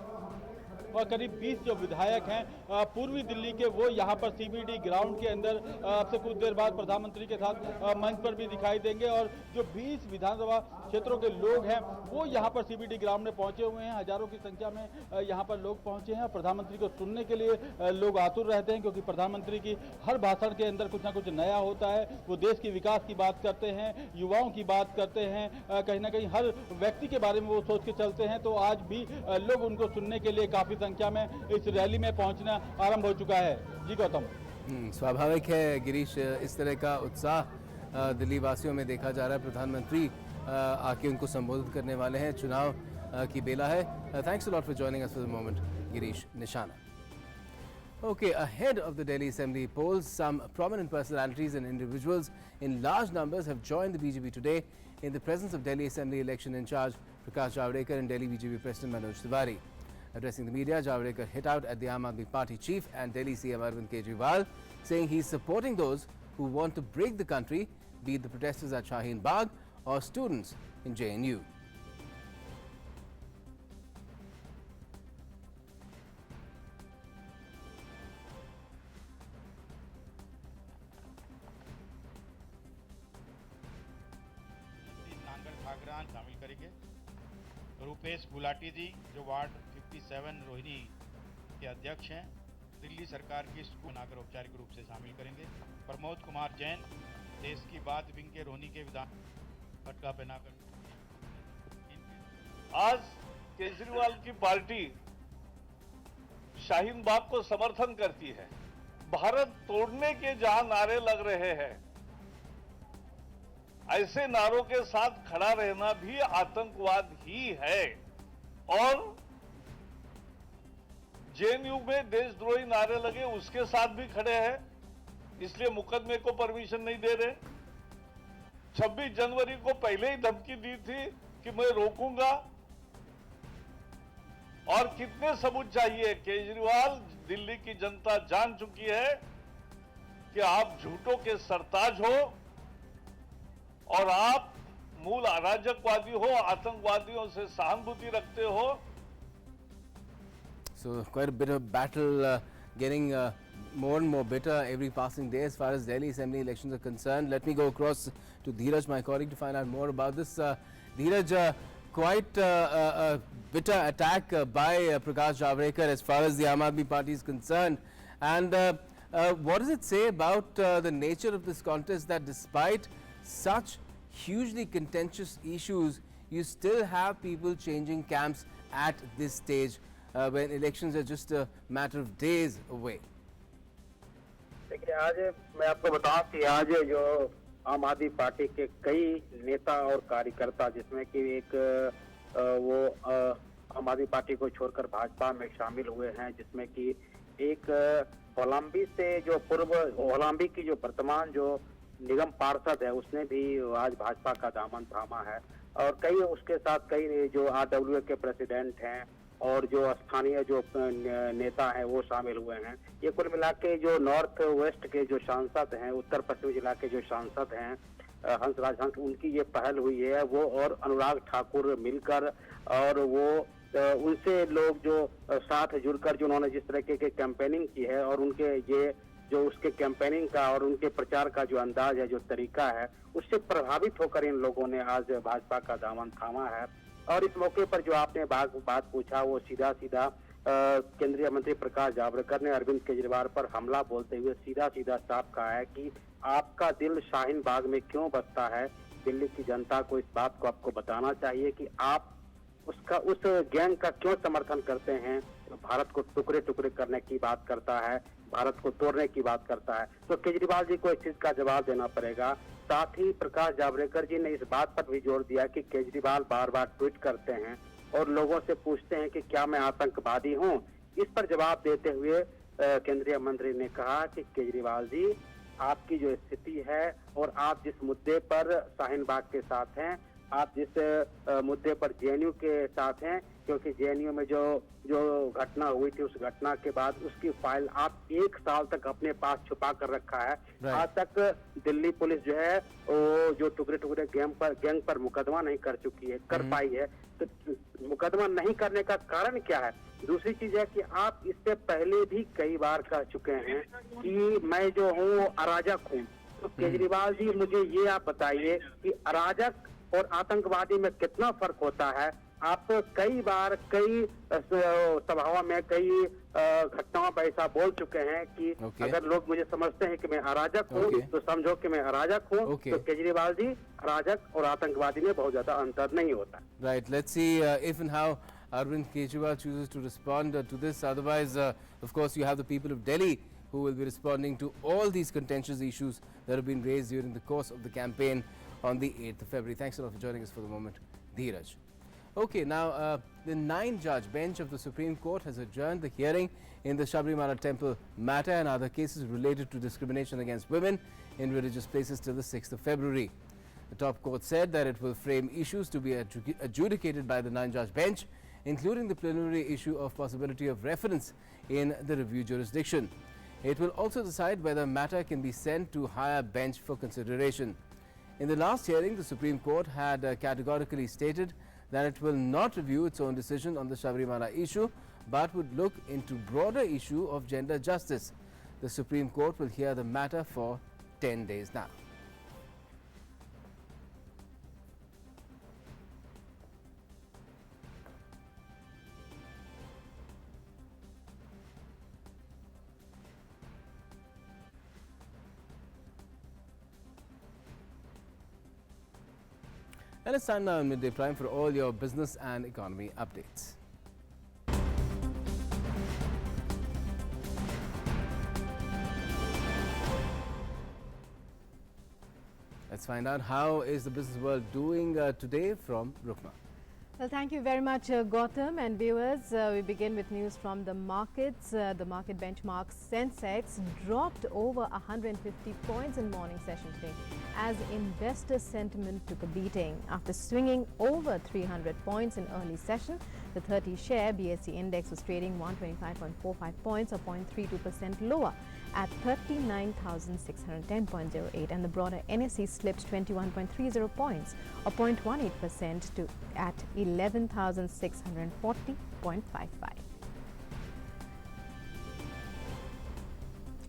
और करीब 20 जो विधायक हैं पूर्वी दिल्ली के वो यहाँ पर सीबीडी ग्राउंड के अंदर अब से कुछ देर बाद प्रधानमंत्री के साथ मंच पर भी दिखाई देंगे और जो 20 विधानसभा क्षेत्रों के लोग हैं वो यहाँ पर सीबीडी ग्राउंड में पहुंचे हुए हैं। हजारों की संख्या में यहाँ पर लोग पहुंचे हैं। प्रधानमंत्री को सुनने के लिए लोग आतुर रहते हैं क्योंकि प्रधानमंत्री की हर भाषण के अंदर कुछ ना कुछ नया होता है। वो देश के विकास की बात करते हैं, युवाओं की बात करते हैं, कहीं ना कहीं हर व्यक्ति के बारे में वो सोच के चलते हैं। तो आज भी लोग उनको सुनने के लिए काफ़ी संख्या में इस रैली में पहुंचना आरंभ हो चुका है। जी गौतम।
स्वाभाविक है गिरीश, इस तरह का उत्साह दिल्ली वासियों में देखा जा रहा है। प्रधानमंत्री आके उनको संबोधित करने वाले हैं, चुनाव की बेला है। Thanks a lot for joining us for the moment, Girish निशाना. Okay, ahead of the Delhi Assembly polls, some prominent personalities and individuals in large numbers have joined the BJP today in the presence of Delhi Assembly election in charge Prasar Bharati and Delhi BJP President Manoj Tiwari. Addressing the media, Javadekar hit out at the Aam Aadmi Party chief and Delhi CM Arvind Kejriwal, saying he's supporting those who want to break the country, be it the protesters at Shaheen Bagh or students in JNU.
शामिल करेंगे। रुपेश गुलाटी जी जो ward 57 Rohini के अध्यक्ष हैं, दिल्ली सरकार की school बनाकर औपचारिक रूप से शामिल करेंगे। प्रमोद कुमार जैन देश की बात विंग के रोहिणी के विधान पटका पहनाकर।
आज केजरीवाल की पार्टी शाहीन बाग को समर्थन करती है। भारत तोड़ने के जहां नारे लग रहे हैं, ऐसे नारों के साथ खड़ा रहना भी आतंकवाद ही है। और जेएनयू में देशद्रोही नारे लगे, उसके साथ भी खड़े हैं, इसलिए मुकदमे को परमिशन नहीं दे रहे। 26 जनवरी को पहले ही धमकी दी थी कि मैं रोकूंगा। और कितने सबूत चाहिए? केजरीवाल, दिल्ली की जनता जान चुकी है कि आप झूठों के सरताज हो और आप मूल अराजकवादी हो, आतंकवादियों से सहानुभूति रखते हो।
So quite a bit of battle getting more and more bitter every passing day as far as Delhi Assembly elections are concerned. Let me go across to Dheeraj, my colleague, to find out more about this. Dheeraj, quite a bitter attack by Prakash Javadekar as far as the Aam Aadmi Party is concerned. And what does it say about the nature of this contest, that despite such hugely contentious issues, you still have people changing camps at this stage when elections are just a matter of days away?
देखिए, आज मैं आपको बताऊं कि आज जो आम आदमी पार्टी के कई नेता और कार्यकर्ता, जिसमें कि एक वो आम आदमी पार्टी को छोड़कर भाजपा में शामिल हुए हैं, जिसमें कि एक होलांबी से जो पूर्व होलांबी की जो वर्तमान जो निगम पार्षद है उसने भी आज भाजपा का दामन थामा है और कई उसके साथ कई जो आरडब्ल्यूए के प्रेसिडेंट हैं और जो स्थानीय जो नेता हैं वो शामिल हुए हैं। ये कुल मिला के जो नॉर्थ वेस्ट के जो सांसद हैं, उत्तर पश्चिम जिला के जो सांसद हैं हंसराज हंस, उनकी ये पहल हुई है वो और अनुराग ठाकुर मिलकर और वो उनसे लोग जो साथ जुड़कर जो उन्होंने जिस तरीके के कैंपेनिंग की है और उनके ये जो उसके कैंपेनिंग का और उनके प्रचार का जो अंदाज है, जो तरीका है, उससे प्रभावित होकर इन लोगों ने आज भाजपा का दामन थामा है। और इस मौके पर जो आपने बात पूछा वो सीधा सीधा केंद्रीय मंत्री प्रकाश जावड़ेकर ने अरविंद केजरीवाल पर हमला बोलते हुए सीधा सीधा साफ कहा है कि आपका दिल शाहीन बाग में क्यों बसता है। दिल्ली की जनता को इस बात को आपको बताना चाहिए कि आप उस गैंग का क्यों समर्थन करते हैं जो भारत को टुकड़े टुकड़े करने की बात करता है, भारत को तोड़ने की बात करता है। तो केजरीवाल जी को इस चीज का जवाब देना पड़ेगा। साथ ही प्रकाश जावड़ेकर जी ने इस बात पर भी जोर दिया कि केजरीवाल बार बार ट्वीट करते हैं और लोगों से पूछते हैं कि क्या मैं आतंकवादी हूं। इस पर जवाब देते हुए केंद्रीय मंत्री ने कहा कि केजरीवाल जी, आपकी जो स्थिति है और आप जिस मुद्दे पर शाहीन बाग के साथ हैं, आप जिस मुद्दे पर जेएनयू के साथ हैं, क्योंकि जेएनयू में जो घटना हुई थी उस घटना के बाद उसकी फाइल आप 1 साल तक अपने पास छुपा कर रखा है। आज तक दिल्ली पुलिस जो है वो जो टुकड़े टुकड़े गैंग पर मुकदमा नहीं कर पाई है। तो मुकदमा नहीं करने का कारण क्या है? दूसरी चीज है कि आप इससे पहले भी कई बार कह चुके हैं कि मैं जो हूँ अराजक हूँ। तो केजरीवाल जी, मुझे ये आप बताइए कि अराजक और आतंकवादी में कितना फर्क होता है। आप कई बार कई सभाओं में कई घटनाओं पर ऐसा बोल चुके हैं कि अगर लोग मुझे समझते हैं कि मैं अराजक हूँ तो समझो कि मैं अराजक हूँ। तो केजरीवाल जी, अराजक और आतंकवादी में बहुत ज्यादा अंतर नहीं होता।
Right. Let's see if and how Arvind Kejriwal chooses to respond to this. Otherwise, of course, you have the people of Delhi who will be responding to all these contentious issues that have been raised during the course of the campaign on the 8th of February. Thanks a lot for joining us for the moment, Dheeraj. Okay, now the 9-judge bench of the Supreme Court has adjourned the hearing in the Sabrimala temple matter and other cases related to discrimination against women in religious places till the 6th of February. The top court said that it will frame issues to be adjudicated by the 9-judge bench, including the preliminary issue of possibility of reference in the review jurisdiction. It will also decide whether matter can be sent to higher bench for consideration. In the last hearing, the Supreme Court had categorically stated that it will not review its own decision on the Sabrimala issue, but would look into broader issue of gender justice. The Supreme Court will hear the matter for 10 days now. And it's time now in Midday Prime for all your business and economy updates. Let's find out how is the business world doing today from Rukma.
Well, thank you very much, Gautam and viewers. We begin with news from the markets. The market benchmark Sensex dropped over 150 points in morning session today as investor sentiment took a beating. After swinging over 300 points in early session, the 30-share BSE index was trading 125.45 points or 0.32% lower at 39,610.08, and the broader NSE slipped 21.30 points or 0.18% to at 11,640.55.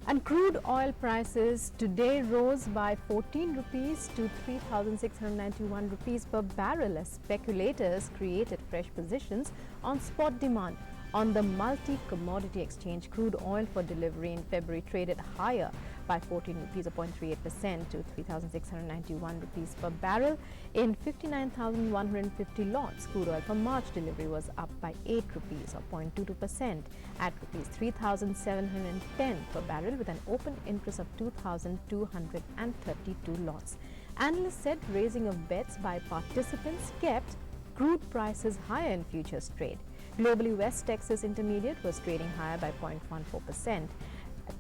And crude oil prices today rose by 14 rupees to 3,691 rupees per barrel as speculators created fresh positions on spot demand. On the multi-commodity exchange, crude oil for delivery in February traded higher by 14 rupees or 0.38% to 3,691 rupees per barrel in 59,150 lots. Crude oil for March delivery was up by 8 rupees or 0.22% at rupees 3,710 per barrel with an open interest of 2,232 lots. Analysts said raising of bets by participants kept crude prices higher in futures trade. Globally, West Texas Intermediate was trading higher by 0.14%.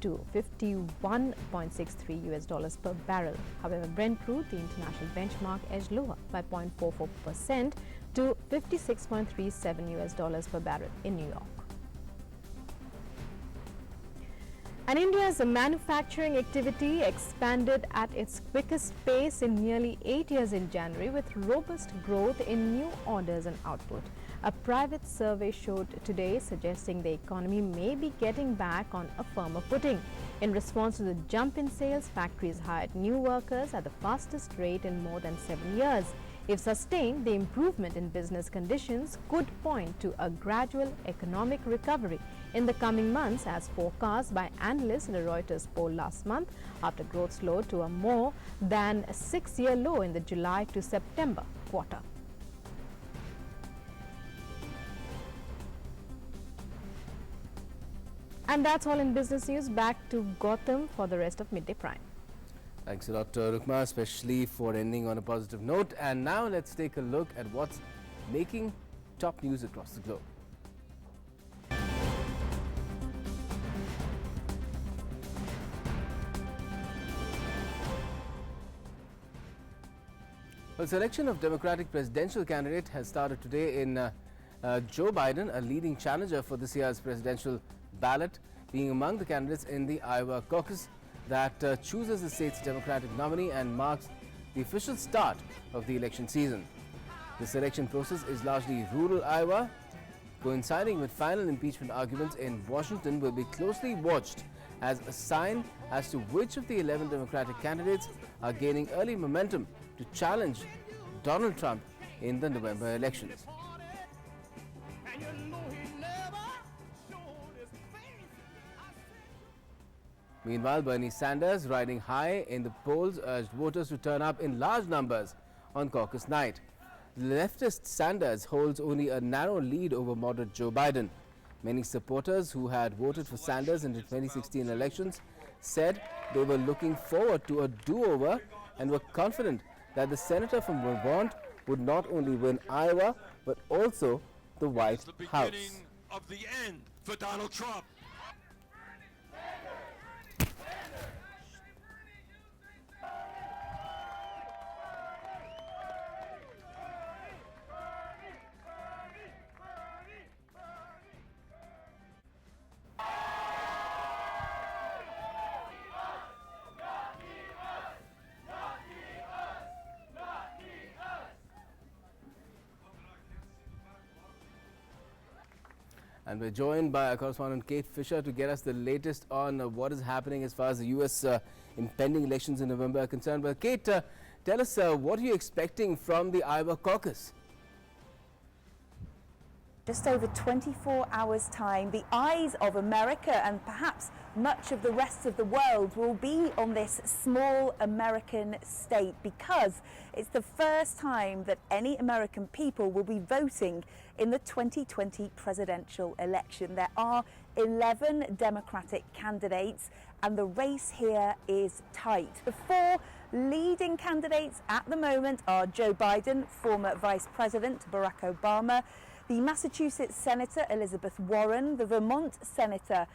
to $51.63 US per barrel. However, Brent crude, the international benchmark, edged lower by 0.44% to $56.37 US per barrel in New York. And India's manufacturing activity expanded at its quickest pace in nearly 8 years in January, with robust growth in new orders and output. A private survey showed today, suggesting the economy may be getting back on a firmer footing. In response to the jump in sales, factories hired new workers at the fastest rate in more than 7 years. If sustained, the improvement in business conditions could point to a gradual economic recovery in the coming months, as forecast by analysts in a Reuters poll last month, after growth slowed to a more than 6-year low in the July to September quarter. And that's all in business news. Back to Gautam for the rest of Midday Prime.
Thanks a lot, Rukma, especially for ending on a positive note. And now let's take a look at what's making top news across the globe. Well, selection of Democratic presidential candidate has started today in Joe Biden, a leading challenger for this year's presidential ballot, being among the candidates in the Iowa caucus that chooses the state's Democratic nominee and marks the official start of the election season. The selection process is largely rural Iowa, coinciding with final impeachment arguments in Washington, will be closely watched as a sign as to which of the 11 Democratic candidates are gaining early momentum to challenge Donald Trump in the November elections. Meanwhile, Bernie Sanders, riding high in the polls, urged voters to turn up in large numbers on caucus night. Leftist Sanders holds only a narrow lead over moderate Joe Biden. Many supporters who had voted for Sanders in the 2016 elections said they were looking forward to a do-over and were confident that the senator from Vermont would not only win Iowa but also the White House.
Beginning of the end for Donald Trump.
And we're joined by our correspondent Kate Fisher to get us the latest on what is happening as far as the U.S. Impending elections in November are concerned. Well, Kate, tell us what are you expecting from the Iowa caucus?
Just over 24 hours' time, the eyes of America and perhaps much of the rest of the world will be on this small American state, because it's the first time that any American people will be voting in the 2020 presidential election. There are 11 Democratic candidates and the race here is tight. The four leading candidates at the moment are Joe Biden, former Vice President Barack Obama, the Massachusetts Senator Elizabeth Warren, the Vermont Senator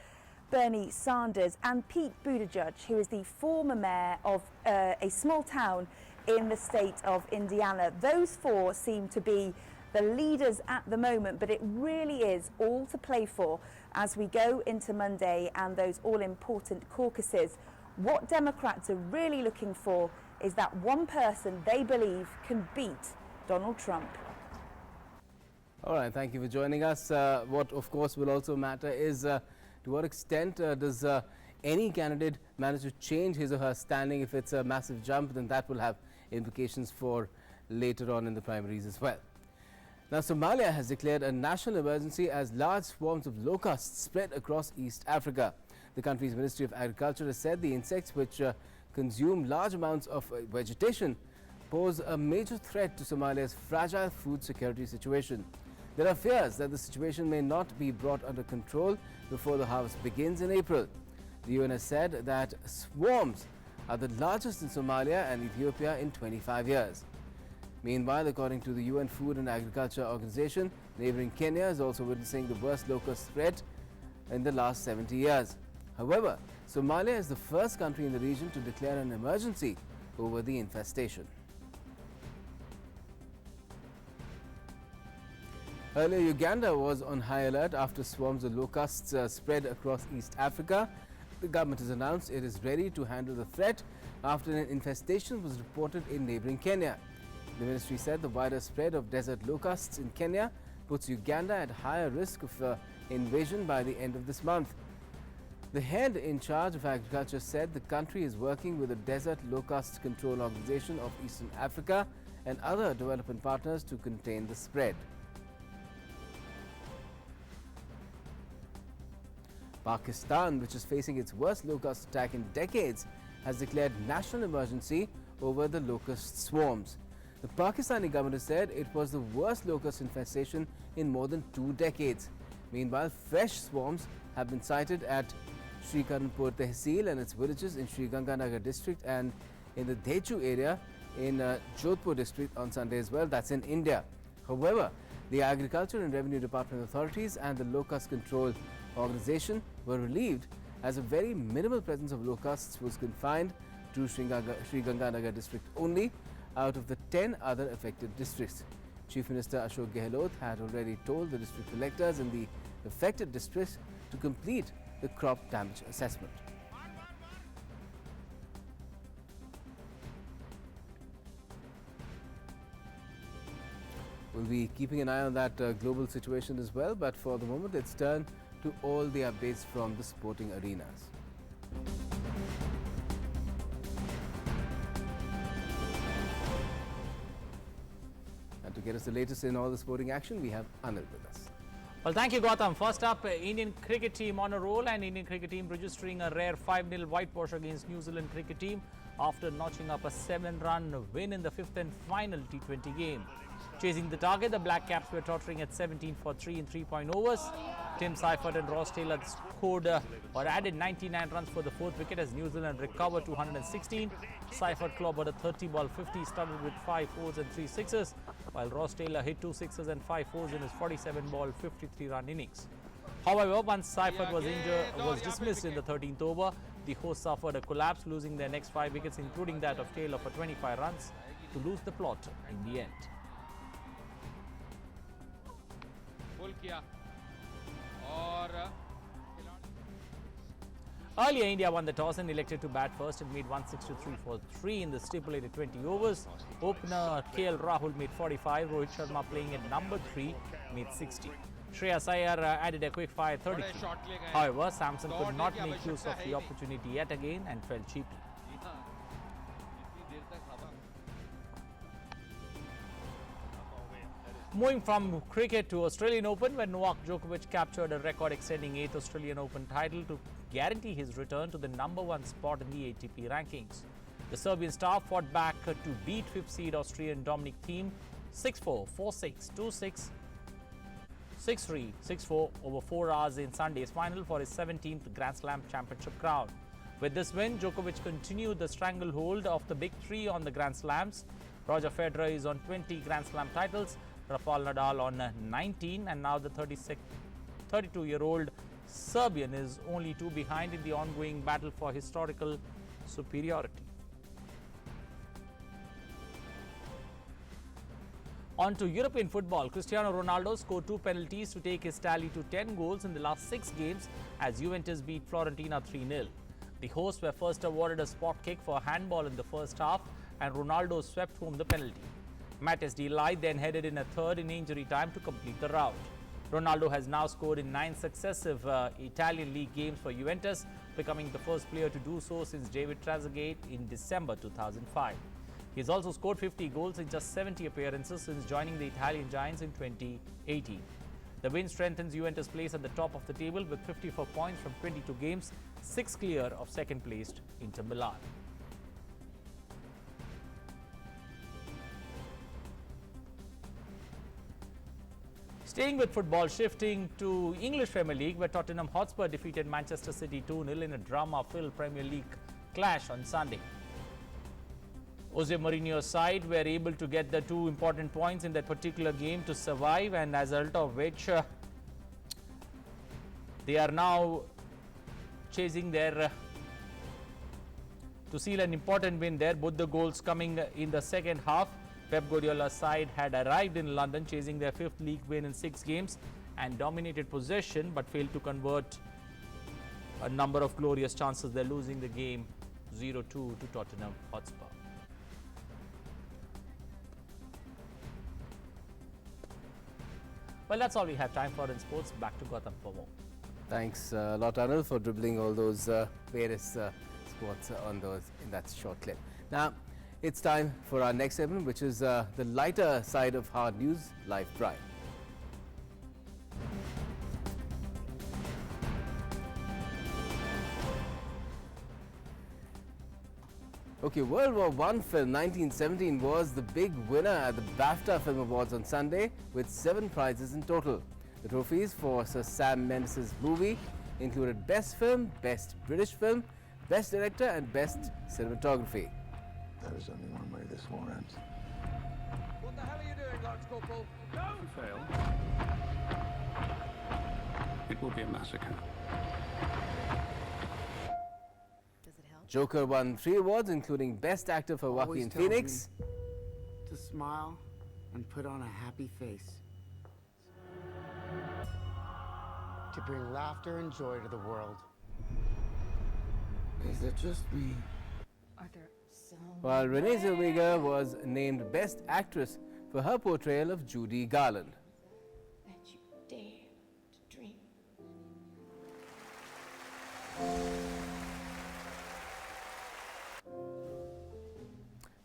Bernie Sanders, and Pete Buttigieg, who is the former mayor of a small town in the state of Indiana. Those four seem to be the leaders at the moment, but it really is all to play for as we go into Monday and those all-important caucuses. What Democrats are really looking for is that one person they believe can beat Donald Trump.
All right, thank you for joining us. What, of course, will also matter is to what extent does any candidate manage to change his or her standing. If it's a massive jump, then that will have implications for later on in the primaries as well. Now, Somalia has declared a national emergency as large swarms of locusts spread across East Africa. The country's Ministry of Agriculture has said the insects, which consume large amounts of vegetation, pose a major threat to Somalia's fragile food security situation. There are fears that the situation may not be brought under control before the harvest begins in April. The UN has said that swarms are the largest in Somalia and Ethiopia in 25 years. Meanwhile, according to the UN Food and Agriculture Organization, neighboring Kenya is also witnessing the worst locust threat in the last 70 years. However, Somalia is the first country in the region to declare an emergency over the infestation. Earlier, Uganda was on high alert after swarms of locusts spread across East Africa. The government has announced it is ready to handle the threat after an infestation was reported in neighboring Kenya. The ministry said the wider spread of desert locusts in Kenya puts Uganda at higher risk of invasion by the end of this month. The head in charge of agriculture said the country is working with the Desert Locust Control Organization of Eastern Africa and other development partners to contain the spread. Pakistan, which is facing its worst locust attack in decades, has declared national emergency over the locust swarms. The Pakistani government has said it was the worst locust infestation in more than 2 decades. Meanwhile, fresh swarms have been sighted at Sri Karanpur Tehsil and its villages in Sri Ganganagar district and in the Dechu area in Jodhpur district on Sunday as well. That's in India. However, the Agriculture and Revenue Department authorities and the Locust Control Organization were relieved as a very minimal presence of locusts was confined to Sri Ganganagar district only out of the 10 other affected districts. Chief Minister Ashok Gehlot had already told the district collectors in the affected districts to complete the crop damage assessment. We'll be keeping an eye on that global situation as well, but for the moment let's turn to all the updates from the sporting arenas. And to get us the latest in all the sporting action, we have Anil with us.
Well, thank you, Gautam. First up, Indian cricket team on a roll, and Indian cricket team registering a rare 5-0 whitewash against New Zealand cricket team after notching up a 7-run win in the 5th and final T20 game. Chasing the target, the Black Caps were tottering at 17 for 3 in 3-point overs. Tim Seifert and Ross Taylor scored or added 99 runs for the 4th wicket as New Zealand recovered 216. Seifert clobbered a 30-ball 50 studded with 5 fours and 3 sixes, while Ross Taylor hit 2 sixes and 5 fours in his 47-ball 53-run innings. However, once Seifert was dismissed in the 13th over, the hosts suffered a collapse, losing their next 5 wickets, including that of Taylor for 25 runs, to lose the plot in the end. Earlier, India won the toss and elected to bat first and made 163 for 3 in the stipulated 20 overs. Opener KL Rahul made 45, Rohit Sharma playing at number 3 made 60. Shreyas Iyer added a quick fire 33. However, Samson could not make use of the opportunity yet again and fell cheaply. Moving from cricket to Australian Open, where Novak Djokovic captured a record-extending 8th Australian Open title to guarantee his return to the number 1 spot in the ATP rankings. The Serbian star fought back to beat 5th seed Austrian Dominic Thiem 6-4, 4-6, 2-6, 6-3, 6-4 over 4 hours in Sunday's final for his 17th Grand Slam championship crown. With this win, Djokovic continued the stranglehold of the big 3 on the Grand Slams. Roger Federer is on 20 Grand Slam titles, Rafael Nadal on 19, and now the 32-year-old Serbian is only 2 behind in the ongoing battle for historical superiority. On to European football, Cristiano Ronaldo scored 2 penalties to take his tally to 10 goals in the last 6 games as Juventus beat Fiorentina 3-0. The hosts were first awarded a spot kick for handball in the first half, and Ronaldo swept home the penalty. Matthias De Ligt then headed in a third in injury time to complete the rout. Ronaldo has now scored in 9 successive Italian league games for Juventus, becoming the first player to do so since David Trezeguet in December 2005. He has also scored 50 goals in just 70 appearances since joining the Italian Giants in 2018. The win strengthens Juventus' place at the top of the table with 54 points from 22 games, 6 clear of second-placed Inter Milan. Staying with football, shifting to English Premier League, where Tottenham Hotspur defeated Manchester City 2-0 in a drama-filled Premier League clash on Sunday. Jose Mourinho's side were able to get the 2 important points in that particular game to survive, and as a result of which they are now chasing their to seal an important win there. Both the goals coming in the second half. Pep Guardiola's side had arrived in London chasing their 5th league win in 6 games and dominated possession but failed to convert a number of glorious chances. They're losing the game 0-2 to Tottenham Hotspur. Well, that's all we have time for in sports. Back to Gautam for more.
Thanks a lot, Anil, for dribbling all those various sports on those in that short clip. Now, it's time for our next segment, which is the lighter side of hard news, Live Prime. Okay, World War I film 1917 was the big winner at the BAFTA Film Awards on Sunday with 7 prizes in total. The trophies for Sir Sam Mendes' movie included Best Film, Best British Film, Best Director and Best Cinematography.
There's only one way this war ends.
What the hell are you doing, Lance Corporal? No!
If you fail, it will be a massacre.
Joker won 3 awards, including Best Actor for
Always
Joaquin
tell
Phoenix.
me to smile and put on a happy face. To bring laughter and joy to the world. Is it just me?
While Renee Zellweger was named Best Actress for her portrayal of Judy Garland.
That you dare to dream.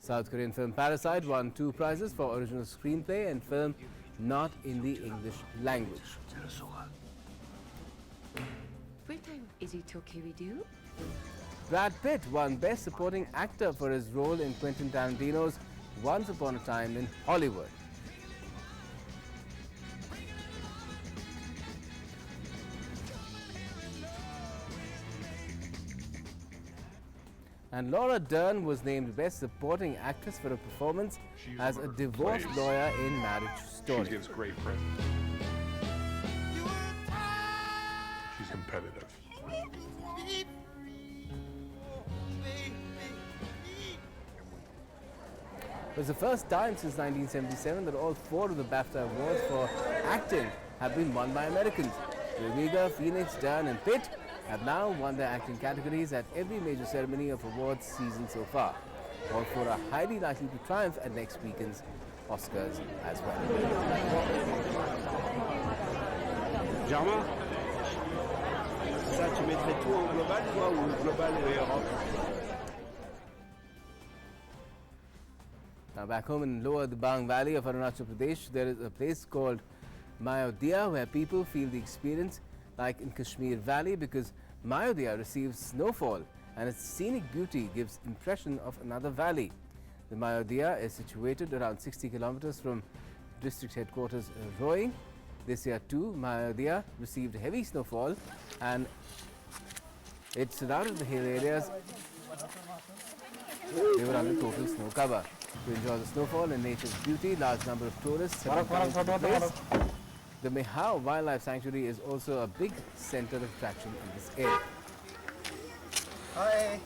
South Korean film Parasite won 2 prizes for original screenplay and film not in the English language.
What time is it okay with you?
Brad Pitt won Best Supporting Actor for his role in Quentin Tarantino's Once Upon a Time in Hollywood. And Laura Dern was named Best Supporting Actress for her performance as a divorce lawyer in Marriage Story.
She gives great presents. She's competitive.
It was the first time since 1977 that all 4 of the BAFTA awards for acting have been won by Americans. Zellweger, Phoenix, Dern and Pitt have now won their acting categories at every major ceremony of awards season so far. All 4 are highly likely to triumph at next weekend's Oscars as well.
Germain, ça tu mettrais tout en global, toi, ou global et Europe?
Now back home in Lower Dibang Valley of Arunachal Pradesh, there is a place called Mayodhya where people feel the experience like in Kashmir Valley because Mayodhya receives snowfall and its scenic beauty gives impression of another valley. The Mayodhya is situated around 60 kilometers from district headquarters Roing. This year too, Mayodhya received heavy snowfall and it surrounded the hill areas. They were under total snow cover. To enjoy the snowfall and nature's beauty, large number of tourists have come to the place. The Mehao Wildlife Sanctuary is also a big center of attraction in this area.
Hi.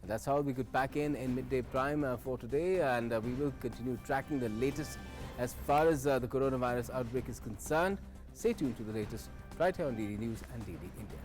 That's how we could pack in Midday Prime for today, and we will continue tracking the latest as far as the coronavirus outbreak is concerned. Stay tuned to the latest right here on DD News and DD India.